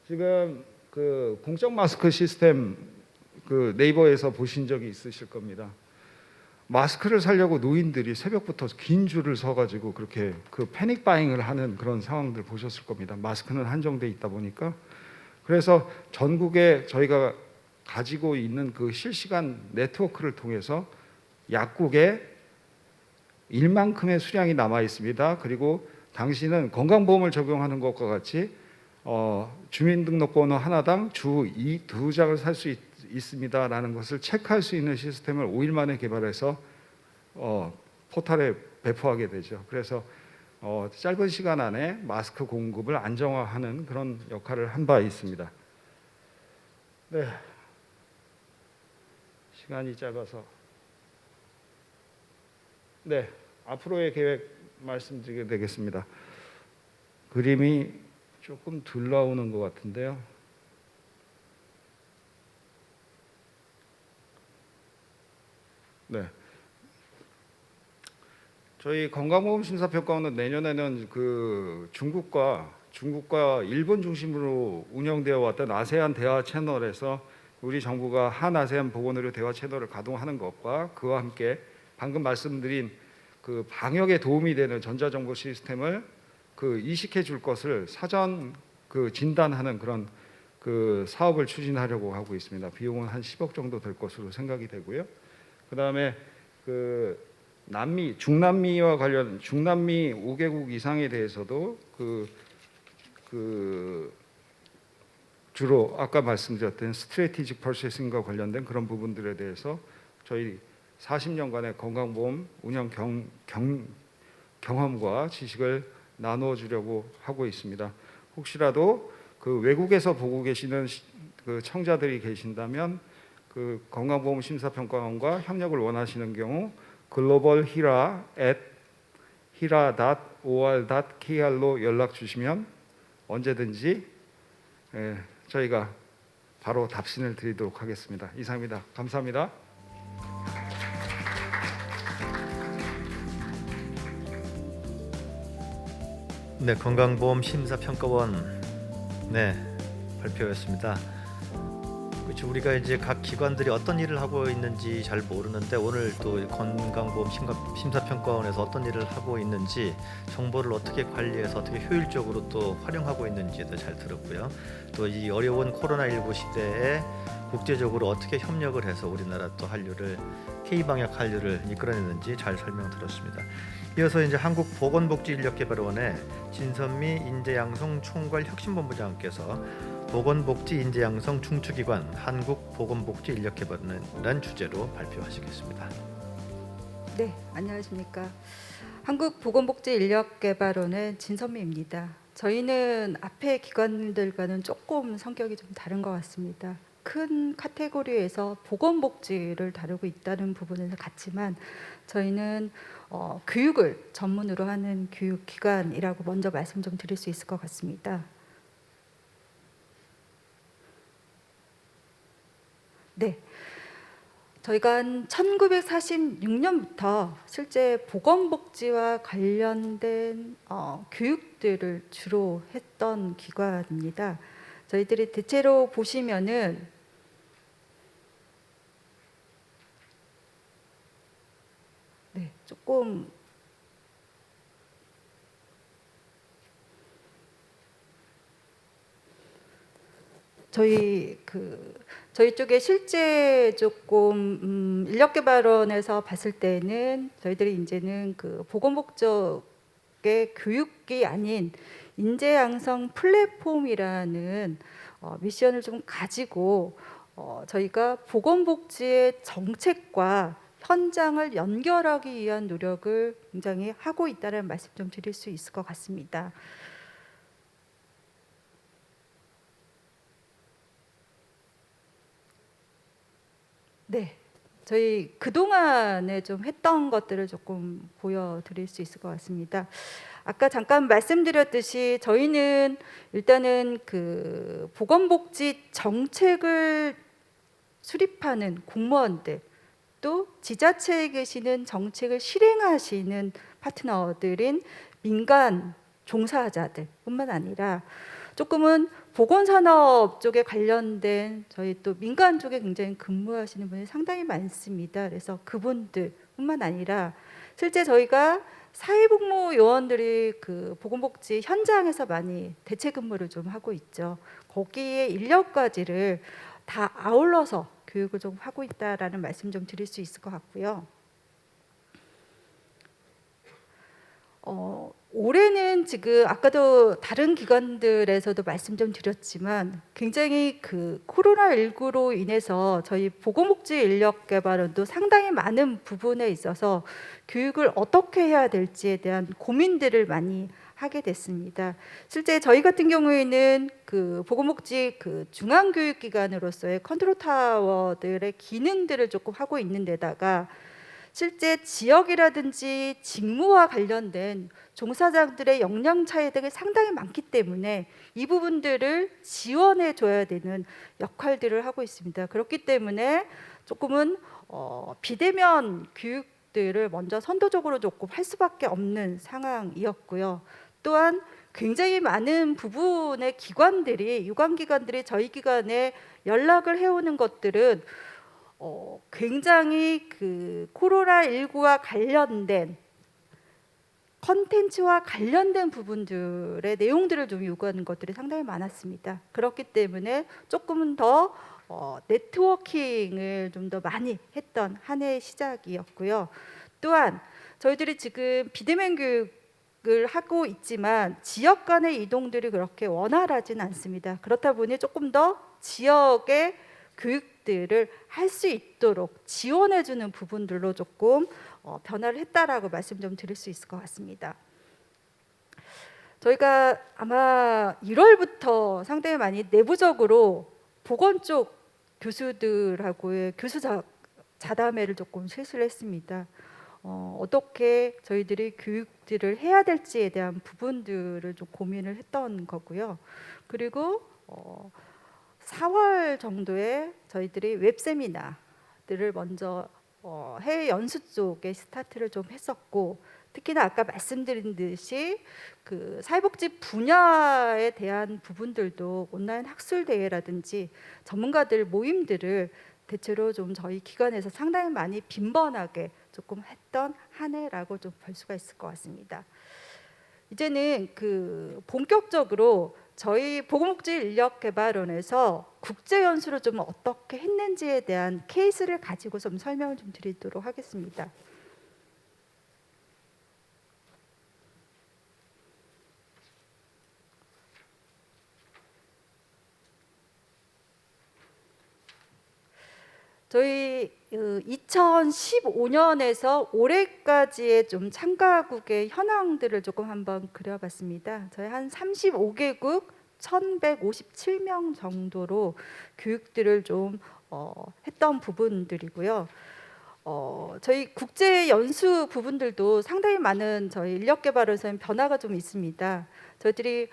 지금 그 공적 마스크 시스템 그 네이버에서 보신 적이 있으실 겁니다. 마스크를 사려고 노인들이 새벽부터 긴 줄을 서가지고 그렇게 그 패닉 바잉을 하는 그런 상황들 보셨을 겁니다. 마스크는 한정돼 있다 보니까. 그래서 전국에 저희가 가지고 있는 그 실시간 네트워크를 통해서 약국에 일만큼의 수량이 남아 있습니다. 그리고 당신은 건강보험을 적용하는 것과 같이 주민등록번호 하나당 주 2장을 살 수 있습니다라는 것을 체크할 수 있는 시스템을 5일 만에 개발해서 포털에 배포하게 되죠. 그래서 짧은 시간 안에 마스크 공급을 안정화하는 그런 역할을 한 바 있습니다. 네, 시간이 짧아서 네, 앞으로의 계획 말씀드리게 되겠습니다. 그림이 조금 덜 나오는 것 같은데요. 네. 저희 건강보험심사평가원은 내년에는 그 중국과 일본 중심으로 운영되어 왔던 아세안 대화 채널에서 우리 정부가 한 아세안 보건의료 대화 채널을 가동하는 것과 그와 함께 방금 말씀드린 그 방역에 도움이 되는 전자정보 시스템을 그 이식해 줄 것을 사전 그 진단하는 그런 그 사업을 추진하려고 하고 있습니다. 비용은 한 10억 정도 될 것으로 생각이 되고요. 그다음에 그 중남미와 관련 중남미 5개국 이상에 대해서도 주로 아까 말씀드렸던 스트래티직 퍼체싱과 관련된 그런 부분들에 대해서 저희 40년간의 건강보험 운영 경험과 지식을 나누어 주려고 하고 있습니다. 혹시라도 그 외국에서 보고 계시는 그 청자들이 계신다면 그 건강보험심사평가원과 협력을 원하시는 경우 글로벌 히라@ hira.or.kr로 연락 주시면 언제든지 저희가 바로 답신을 드리도록 하겠습니다. 이상입니다. 감사합니다. 네, 건강보험 심사평가원 발표였습니다. 그렇죠. 우리가 이제 각 기관들이 어떤 일을 하고 있는지 잘 모르는데 오늘 또 건강보험 심사평가원에서 어떤 일을 하고 있는지 정보를 어떻게 관리해서 어떻게 효율적으로 또 활용하고 있는지도 잘 들었고요. 또 이 어려운 코로나19 시대에 국제적으로 어떻게 협력을 해서 우리나라 또 한류를 K방역 한류를 이끌어내는지 잘 설명 들었습니다. 이어서 이제 한국보건복지인력개발원의 진선미 인재양성 총괄 혁신본부장께서 보건복지 인재양성 중추기관 한국보건복지인력개발원이라는 주제로 발표하시겠습니다. 네, 안녕하십니까. 한국보건복지인력개발원의 진선미입니다. 저희는 앞에 기관들과는 조금 성격이 좀 다른 것 같습니다. 큰 카테고리에서 보건복지를 다루고 있다는 부분에서 같지만 저희는 교육을 전문으로 하는 교육기관이라고 먼저 말씀 좀 드릴 수 있을 것 같습니다. 네, 저희가 한 1946년부터 실제 보건복지와 관련된 교육들을 주로 했던 기관입니다. 저희들이 대체로 보시면은 조금 저희 쪽에 실제 조금 인력개발원에서 봤을 때는 저희들이 이제는 보건복지의 교육이 아닌 인재양성 플랫폼이라는 미션을 좀 가지고 저희가 보건복지의 정책과 현장을 연결하기 위한 노력을 굉장히 하고 있다는 말씀 좀 드릴 수 있을 것 같습니다. 네, 저희 그동안에 좀 했던 것들을 조금 보여드릴 수 있을 것 같습니다. 아까 잠깐 말씀드렸듯이 저희는 일단은 보건복지 정책을 수립하는 공무원들, 또 지자체에 계시는 정책을 실행하시는 파트너들인 민간 종사자들뿐만 아니라 조금은 보건산업 쪽에 관련된 저희 또 민간 쪽에 굉장히 근무하시는 분이 상당히 많습니다. 그래서 그분들뿐만 아니라 실제 저희가 사회복무 요원들이 보건복지 현장에서 많이 대체 근무를 좀 하고 있죠. 거기에 인력까지를 다 아울러서 교육을 좀 하고 있다라는 말씀 좀 드릴 수 있을 것 같고요. 올해는 지금 아까도 다른 기관들에서도 말씀 좀 드렸지만 굉장히 코로나19로 인해서 저희 보건복지 인력개발원도 상당히 많은 부분에 있어서 교육을 어떻게 해야 될지에 대한 고민들을 많이 하게 됐습니다. 실제 저희 같은 경우에는 보건복지 중앙교육기관으로서의 컨트롤 타워들의 기능들을 조금 하고 있는 데다가 실제 지역이라든지 직무와 관련된 종사자들의 역량 차이 등이 상당히 많기 때문에 이 부분들을 지원해 줘야 되는 역할들을 하고 있습니다. 그렇기 때문에 조금은 비대면 교육들을 먼저 선도적으로 조금 할 수밖에 없는 상황이었고요. 또한 굉장히 많은 부분의 기관들이 유관기관들이 저희 기관에 연락을 해오는 것들은 굉장히 코로나19와 관련된 컨텐츠와 관련된 부분들의 내용들을 좀 요구하는 것들이 상당히 많았습니다. 그렇기 때문에 조금은 더 네트워킹을 좀 더 많이 했던 한 해의 시작이었고요. 또한 저희들이 지금 비대면 교육을 하고 있지만 지역 간의 이동들이 그렇게 원활하진 않습니다. 그렇다 보니 조금 더 지역의 교육들을 할 수 있도록 지원해주는 부분들로 조금 변화를 했다라고 말씀 좀 드릴 수 있을 것 같습니다. 저희가 아마 1월부터 상당히 많이 내부적으로 보건 쪽 교수들하고의 교수 자담회를 조금 실시를 했습니다. 어떻게 저희들이 교육들을 해야 될지에 대한 부분들을 좀 고민을 했던 거고요. 그리고 4월 정도에 저희들이 웹 세미나들을 먼저 해외 연수 쪽에 스타트를 좀 했었고, 특히나 아까 말씀드린 듯이 그 사회복지 분야에 대한 부분들도 온라인 학술 대회라든지 전문가들 모임들을 대체로 좀 저희 기관에서 상당히 많이 빈번하게 조금 했던 한 해라고 좀 볼 수가 있을 것 같습니다. 이제는 그 본격적으로 저희 보건복지인력개발원에서 국제 연수를 좀 어떻게 했는지에 대한 케이스를 가지고 좀 설명을 좀 드리도록 하겠습니다. 저희 2015년에서 올해까지의 좀 참가국의 현황들을 조금 한번 그려봤습니다. 저희 한 35개국 1,157명 정도로 교육들을 좀 했던 부분들이고요. 저희 국제 연수 부분들도 상당히 많은 저희 인력개발에서는 변화가 좀 있습니다. 저희들이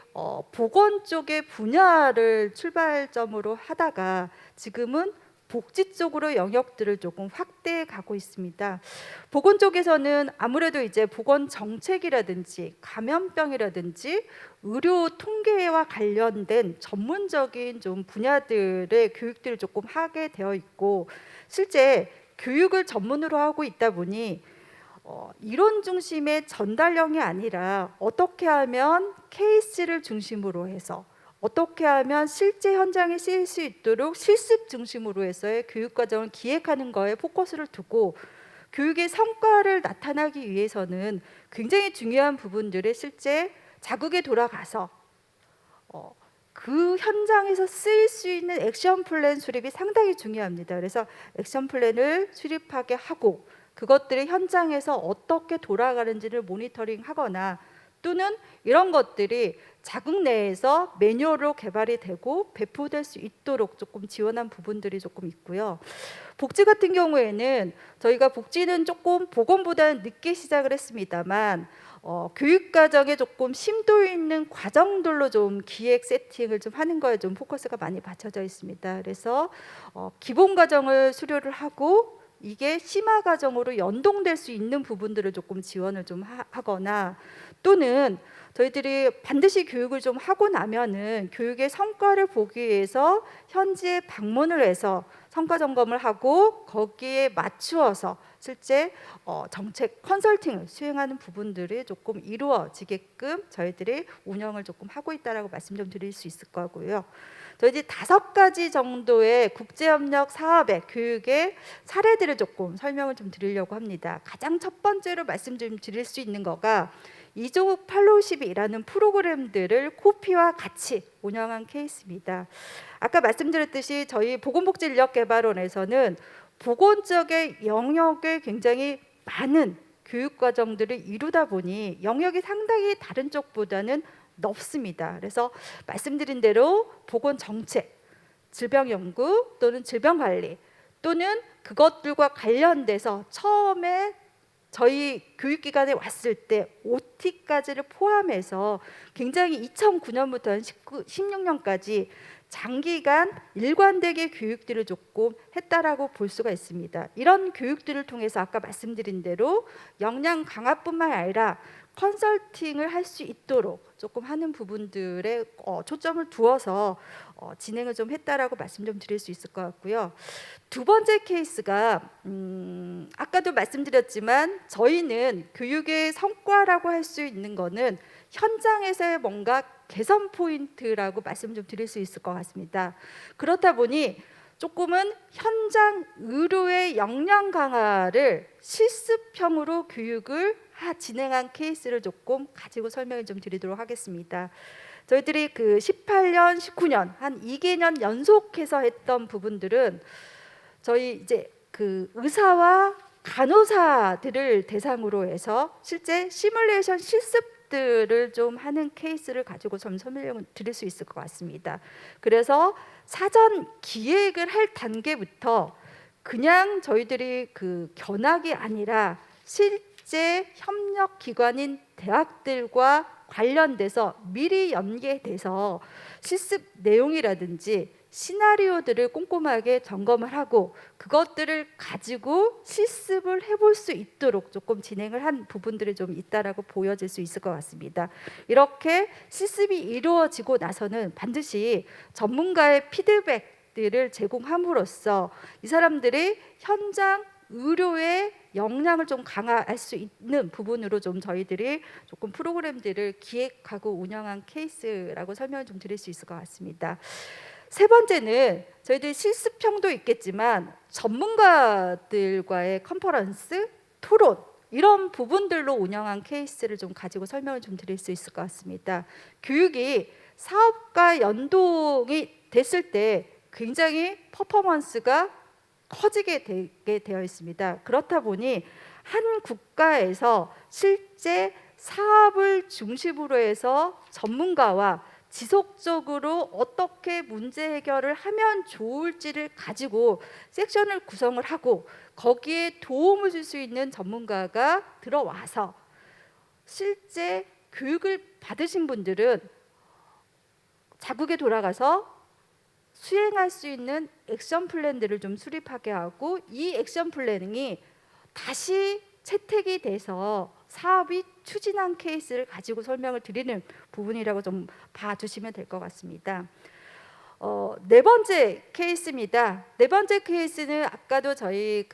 보건 쪽의 분야를 출발점으로 하다가 지금은 복지 쪽으로 영역들을 조금 확대해 가고 있습니다. 보건 쪽에서는 아무래도 이제 보건 정책이라든지 감염병이라든지 의료 통계와 관련된 전문적인 좀 분야들의 교육들을 조금 하게 되어 있고, 실제 교육을 전문으로 하고 있다 보니 이론 중심의 전달형이 아니라 어떻게 하면 케이스를 중심으로 해서 어떻게 하면 실제 현장에 쓰일 수 있도록 실습 중심으로 해서의 교육 과정을 기획하는 거에 포커스를 두고, 교육의 성과를 나타나기 위해서는 굉장히 중요한 부분들을 실제 자국에 돌아가서 그 현장에서 쓰일 수 있는 액션 플랜 수립이 상당히 중요합니다. 그래서 액션 플랜을 수립하게 하고 그것들이 현장에서 어떻게 돌아가는지를 모니터링하거나, 또는 이런 것들이 자국 내에서 매뉴얼로 개발이 되고 배포될 수 있도록 조금 지원한 부분들이 조금 있고요. 복지 같은 경우에는 저희가 복지는 조금 보건보다는 늦게 시작을 했습니다만 교육 과정에 조금 심도 있는 과정들로 좀 기획 세팅을 좀 하는 거에 좀 포커스가 많이 맞춰져 있습니다. 그래서 기본 과정을 수료를 하고 이게 심화 과정으로 연동될 수 있는 부분들을 조금 지원을 좀 하거나, 또는 저희들이 반드시 교육을 좀 하고 나면은 교육의 성과를 보기 위해서 현지에 방문을 해서 성과 점검을 하고 거기에 맞추어서 실제 정책 컨설팅을 수행하는 부분들이 조금 이루어지게끔 저희들이 운영을 조금 하고 있다라고 말씀 좀 드릴 수 있을 거고요. 저희들이 5가지 정도의 국제협력 사업의 교육의 사례들을 조금 설명을 좀 드리려고 합니다. 가장 첫 번째로 말씀 좀 드릴 수 있는 거가 이조국 팔로우십이라는 프로그램들을 코피와 같이 운영한 케이스입니다. 아까 말씀드렸듯이 저희 보건복지인력개발원에서는 보건 쪽의 영역에 굉장히 많은 교육 과정들을 이루다 보니 영역이 상당히 다른 쪽보다는 넓습니다. 그래서 말씀드린 대로 보건 정책, 질병 연구 또는 질병 관리, 또는 그것들과 관련돼서 처음에 저희 교육기관에 왔을 때 OT까지를 포함해서 굉장히 2009년부터 16년까지 장기간 일관되게 교육들을 조금 했다라고 볼 수가 있습니다. 이런 교육들을 통해서 아까 말씀드린 대로 역량 강화뿐만 아니라 컨설팅을 할 수 있도록 조금 하는 부분들에 초점을 두어서 진행을 좀 했다라고 말씀 좀 드릴 수 있을 것 같고요. 두 번째 케이스가 아까도 말씀드렸지만 저희는 교육의 성과라고 할 수 있는 거는 현장에서의 뭔가 개선 포인트라고 말씀 좀 드릴 수 있을 것 같습니다. 그렇다 보니 조금은 현장 의료의 역량 강화를 실습형으로 교육을 진행한 케이스를 조금 가지고 설명을 좀 드리도록 하겠습니다. 저희들이 그 18년, 19년 한 2개년 연속해서 했던 부분들은 저희 이제 그 의사와 간호사들을 대상으로 해서 실제 시뮬레이션 실습들을 좀 하는 케이스를 가지고 좀 설명을 드릴 수 있을 것 같습니다. 그래서 사전 기획을 할 단계부터 그냥 저희들이 그 견학이 아니라 실제 협력 기관인 대학들과 관련돼서 미리 연계돼서 실습 내용이라든지 시나리오들을 꼼꼼하게 점검을 하고 그것들을 가지고 실습을 해볼 수 있도록 조금 진행을 한 부분들이 좀 있다라고 보여질 수 있을 것 같습니다. 이렇게 실습이 이루어지고 나서는 반드시 전문가의 피드백들을 제공함으로써 이 사람들이 현장 의료의 역량을 좀 강화할 수 있는 부분으로 좀 저희들이 조금 프로그램들을 기획하고 운영한 케이스라고 설명을 좀 드릴 수 있을 것 같습니다. 세 번째는 저희들 실습형도 있겠지만 전문가들과의 컨퍼런스, 토론 이런 부분들로 운영한 케이스를 좀 가지고 설명을 좀 드릴 수 있을 것 같습니다. 교육이 사업과 연동이 됐을 때 굉장히 퍼포먼스가 커지게 되게 되어 있습니다. 그렇다 보니 한 국가에서 실제 사업을 중심으로 해서 전문가와 지속적으로 어떻게 문제 해결을 하면 좋을지를 가지고 섹션을 구성을 하고 거기에 도움을 줄 수 있는 전문가가 들어와서 실제 교육을 받으신 분들은 자국에 돌아가서 수행할 수 있는 액션 플랜들을 좀 수립하게 하고 이 액션 플래닝이 다시 채택이 돼서 사업이 추진한 케이스를 가지고 설명을 드리는 부분이라고 좀 봐주시면 될 것 같습니다. 네 번째 케이스입니다. 네 번째 케이스는 아까도 저희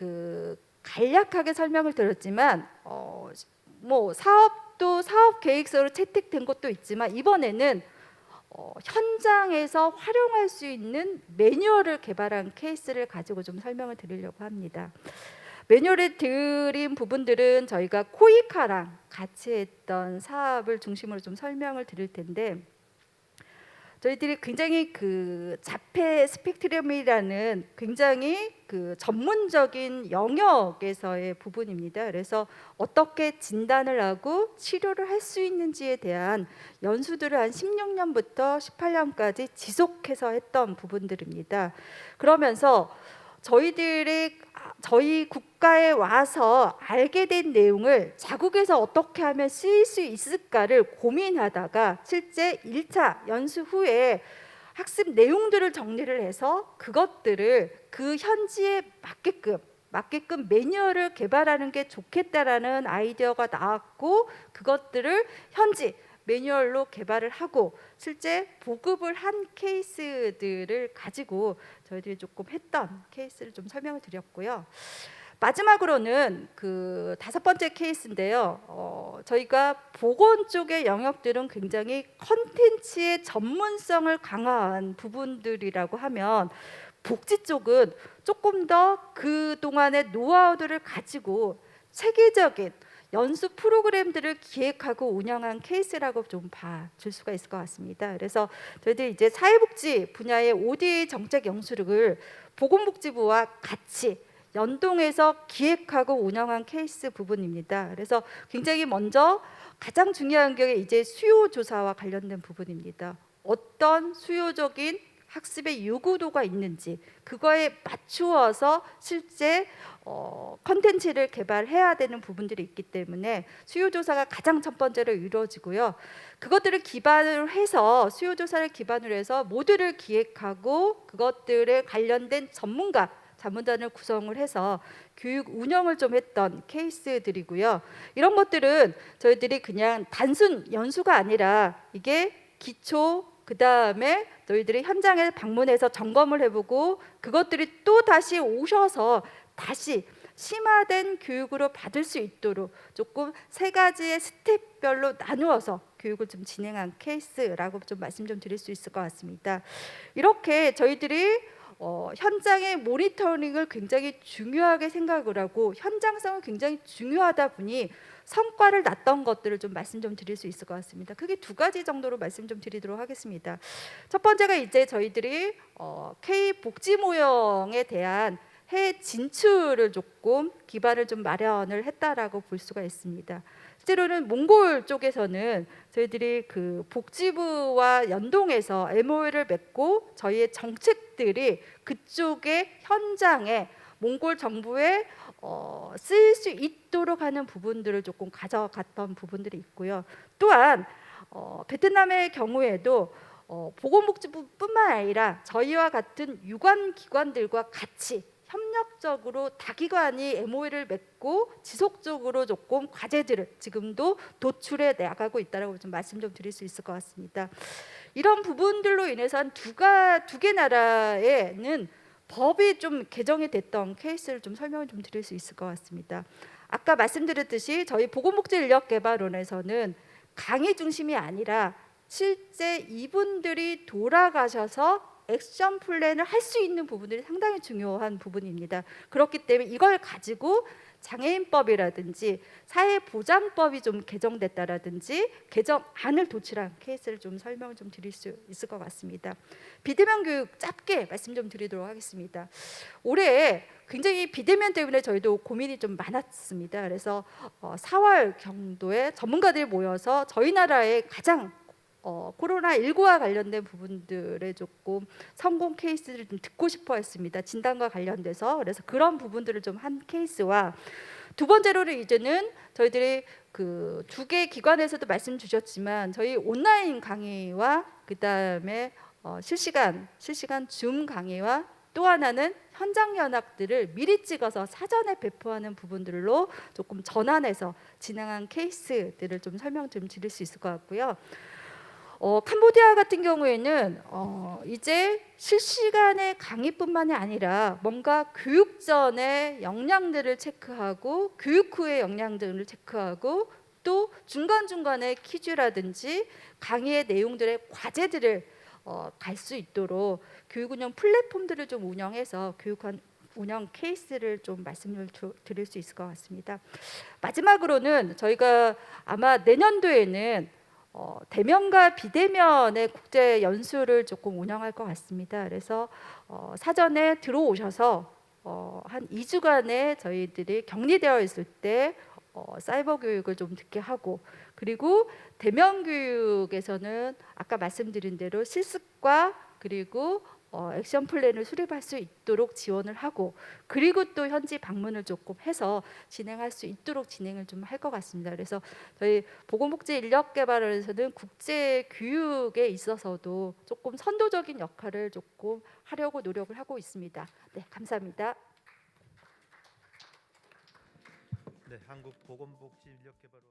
간략하게 설명을 드렸지만 뭐 사업도 사업 계획서로 채택된 것도 있지만 이번에는 현장에서 활용할 수 있는 매뉴얼을 개발한 케이스를 가지고 좀 설명을 드리려고 합니다. 매뉴얼에 드린 부분들은 저희가 코이카랑 같이 했던 사업을 중심으로 좀 설명을 드릴 텐데 저희들이 굉장히 자폐 스펙트럼이라는 굉장히 전문적인 영역에서의 부분입니다. 그래서 어떻게 진단을 하고 치료를 할 수 있는지에 대한 연수들을 한 16년부터 18년까지 지속해서 했던 부분들입니다. 그러면서 저희 국가에 와서 알게 된 내용을 자국에서 어떻게 하면 쓰일 수 있을까를 고민하다가 실제 1차 연수 후에 학습 내용들을 정리를 해서 그것들을 그 현지에 맞게끔 매뉴얼을 개발하는 게 좋겠다라는 아이디어가 나왔고 그것들을 현지 매뉴얼로 개발을 하고 실제 보급을 한 케이스들을 가지고 저희들이 조금 했던 케이스를 좀 설명을 드렸고요. 마지막으로는 다섯 번째 케이스인데요. 저희가 보건 쪽의 영역들은 굉장히 컨텐츠의 전문성을 강화한 부분들이라고 하면 복지 쪽은 조금 더 그동안의 노하우들을 가지고 체계적인 연수 프로그램들을 기획하고 운영한 케이스라고 좀 봐줄 수가 있을 것 같습니다. 그래서 저희들이 이제 사회복지 분야의 ODA 정책 연수를 보건복지부와 같이 연동해서 기획하고 운영한 케이스 부분입니다. 그래서 굉장히 먼저 가장 중요한 게 이제 수요 조사와 관련된 부분입니다. 어떤 수요적인 학습의 요구도가 있는지 그거에 맞추어서 실제 컨텐츠를 개발해야 되는 부분들이 있기 때문에 수요조사가 가장 첫 번째로 이루어지고요. 그것들을 기반으로 해서 수요조사를 기반으로 해서 모듈을 기획하고 그것들에 관련된 자문단을 구성을 해서 교육 운영을 좀 했던 케이스들이고요. 이런 것들은 저희들이 그냥 단순 연수가 아니라 이게 기초 그다음에 너희들이 현장에 방문해서 점검을 해보고 그것들이 또 다시 오셔서 다시 심화된 교육으로 받을 수 있도록 조금 세 가지의 스텝별로 나누어서 교육을 좀 진행한 케이스라고 좀 말씀 좀 드릴 수 있을 것 같습니다. 이렇게 저희들이 현장의 모니터링을 굉장히 중요하게 생각을 하고 현장성은 굉장히 중요하다 보니 성과를 났던 것들을 좀 말씀 좀 드릴 수 있을 것 같습니다. 크게 두 가지 정도로 말씀 좀 드리도록 하겠습니다. 첫 번째가 이제 저희들이 K 복지 모형에 대한 해외 진출을 조금 기반을 좀 마련을 했다라고 볼 수가 있습니다. 실제로는 몽골 쪽에서는 저희들이 복지부와 연동해서 MOU를 맺고 저희의 정책들이 그쪽의 현장에 몽골 정부의 쓰일 수 있도록 하는 부분들을 조금 가져갔던 부분들이 있고요. 또한 베트남의 경우에도 보건복지부뿐만 아니라 저희와 같은 유관 기관들과 같이 협력적으로 다기관이 MOU를 맺고 지속적으로 조금 과제들을 지금도 도출해 나가고 있다라고 좀 말씀 좀 드릴 수 있을 것 같습니다. 이런 부분들로 인해서 한 두 개 나라에는 법이 좀 개정이 됐던 케이스를 좀 설명을 좀 드릴 수 있을 것 같습니다. 아까 말씀드렸듯이 저희 보건복지인력개발원에서는 강의 중심이 아니라 실제 이분들이 돌아가셔서 액션 플랜을 할 수 있는 부분들이 상당히 중요한 부분입니다. 그렇기 때문에 이걸 가지고 장애인법이라든지 사회보장법이 좀 개정됐다라든지 개정안을 도출한 케이스를 좀 설명을 좀 드릴 수 있을 것 같습니다. 비대면 교육 짧게 말씀 좀 드리도록 하겠습니다. 올해 굉장히 비대면 때문에 저희도 고민이 좀 많았습니다. 그래서 4월 경도에 전문가들이 모여서 저희 나라의 가장 코로나19와 관련된 부분들의 조금 성공 케이스를 좀 듣고 싶어 했습니다. 진단과 관련돼서. 그래서 그런 부분들을 좀 한 케이스와 두 번째로는 이제는 저희들이 그 두 개 기관에서도 말씀 주셨지만 저희 온라인 강의와 그다음에 실시간 줌 강의와 또 하나는 현장 연학들을 미리 찍어서 사전에 배포하는 부분들로 조금 전환해서 진행한 케이스들을 좀 설명 좀 드릴 수 있을 것 같고요. 캄보디아 같은 경우에는 이제 실시간의 강의뿐만이 아니라 뭔가 교육 전의 역량들을 체크하고 교육 후의 역량들을 체크하고 또 중간중간에 퀴즈라든지 강의의 내용들의 과제들을 갈 수 있도록 교육 운영 플랫폼들을 좀 운영해서 교육한 운영 케이스를 좀 말씀을 드릴 수 있을 것 같습니다. 마지막으로는 저희가 아마 내년도에는 대면과 비대면의 국제 연수를 조금 운영할 것 같습니다. 그래서 사전에 들어오셔서 한 2주간에 저희들이 격리되어 있을 때 사이버 교육을 좀 듣게 하고 그리고 대면 교육에서는 아까 말씀드린 대로 실습과 그리고 액션 플랜을 수립할 수 있도록 지원을 하고 그리고 또 현지 방문을 조금 해서 진행할 수 있도록 진행을 좀 할 것 같습니다. 그래서 저희 보건복지인력개발원에서는 국제 교육에 있어서도 조금 선도적인 역할을 조금 하려고 노력을 하고 있습니다. 네, 감사합니다. 네, 한국보건복지인력개발원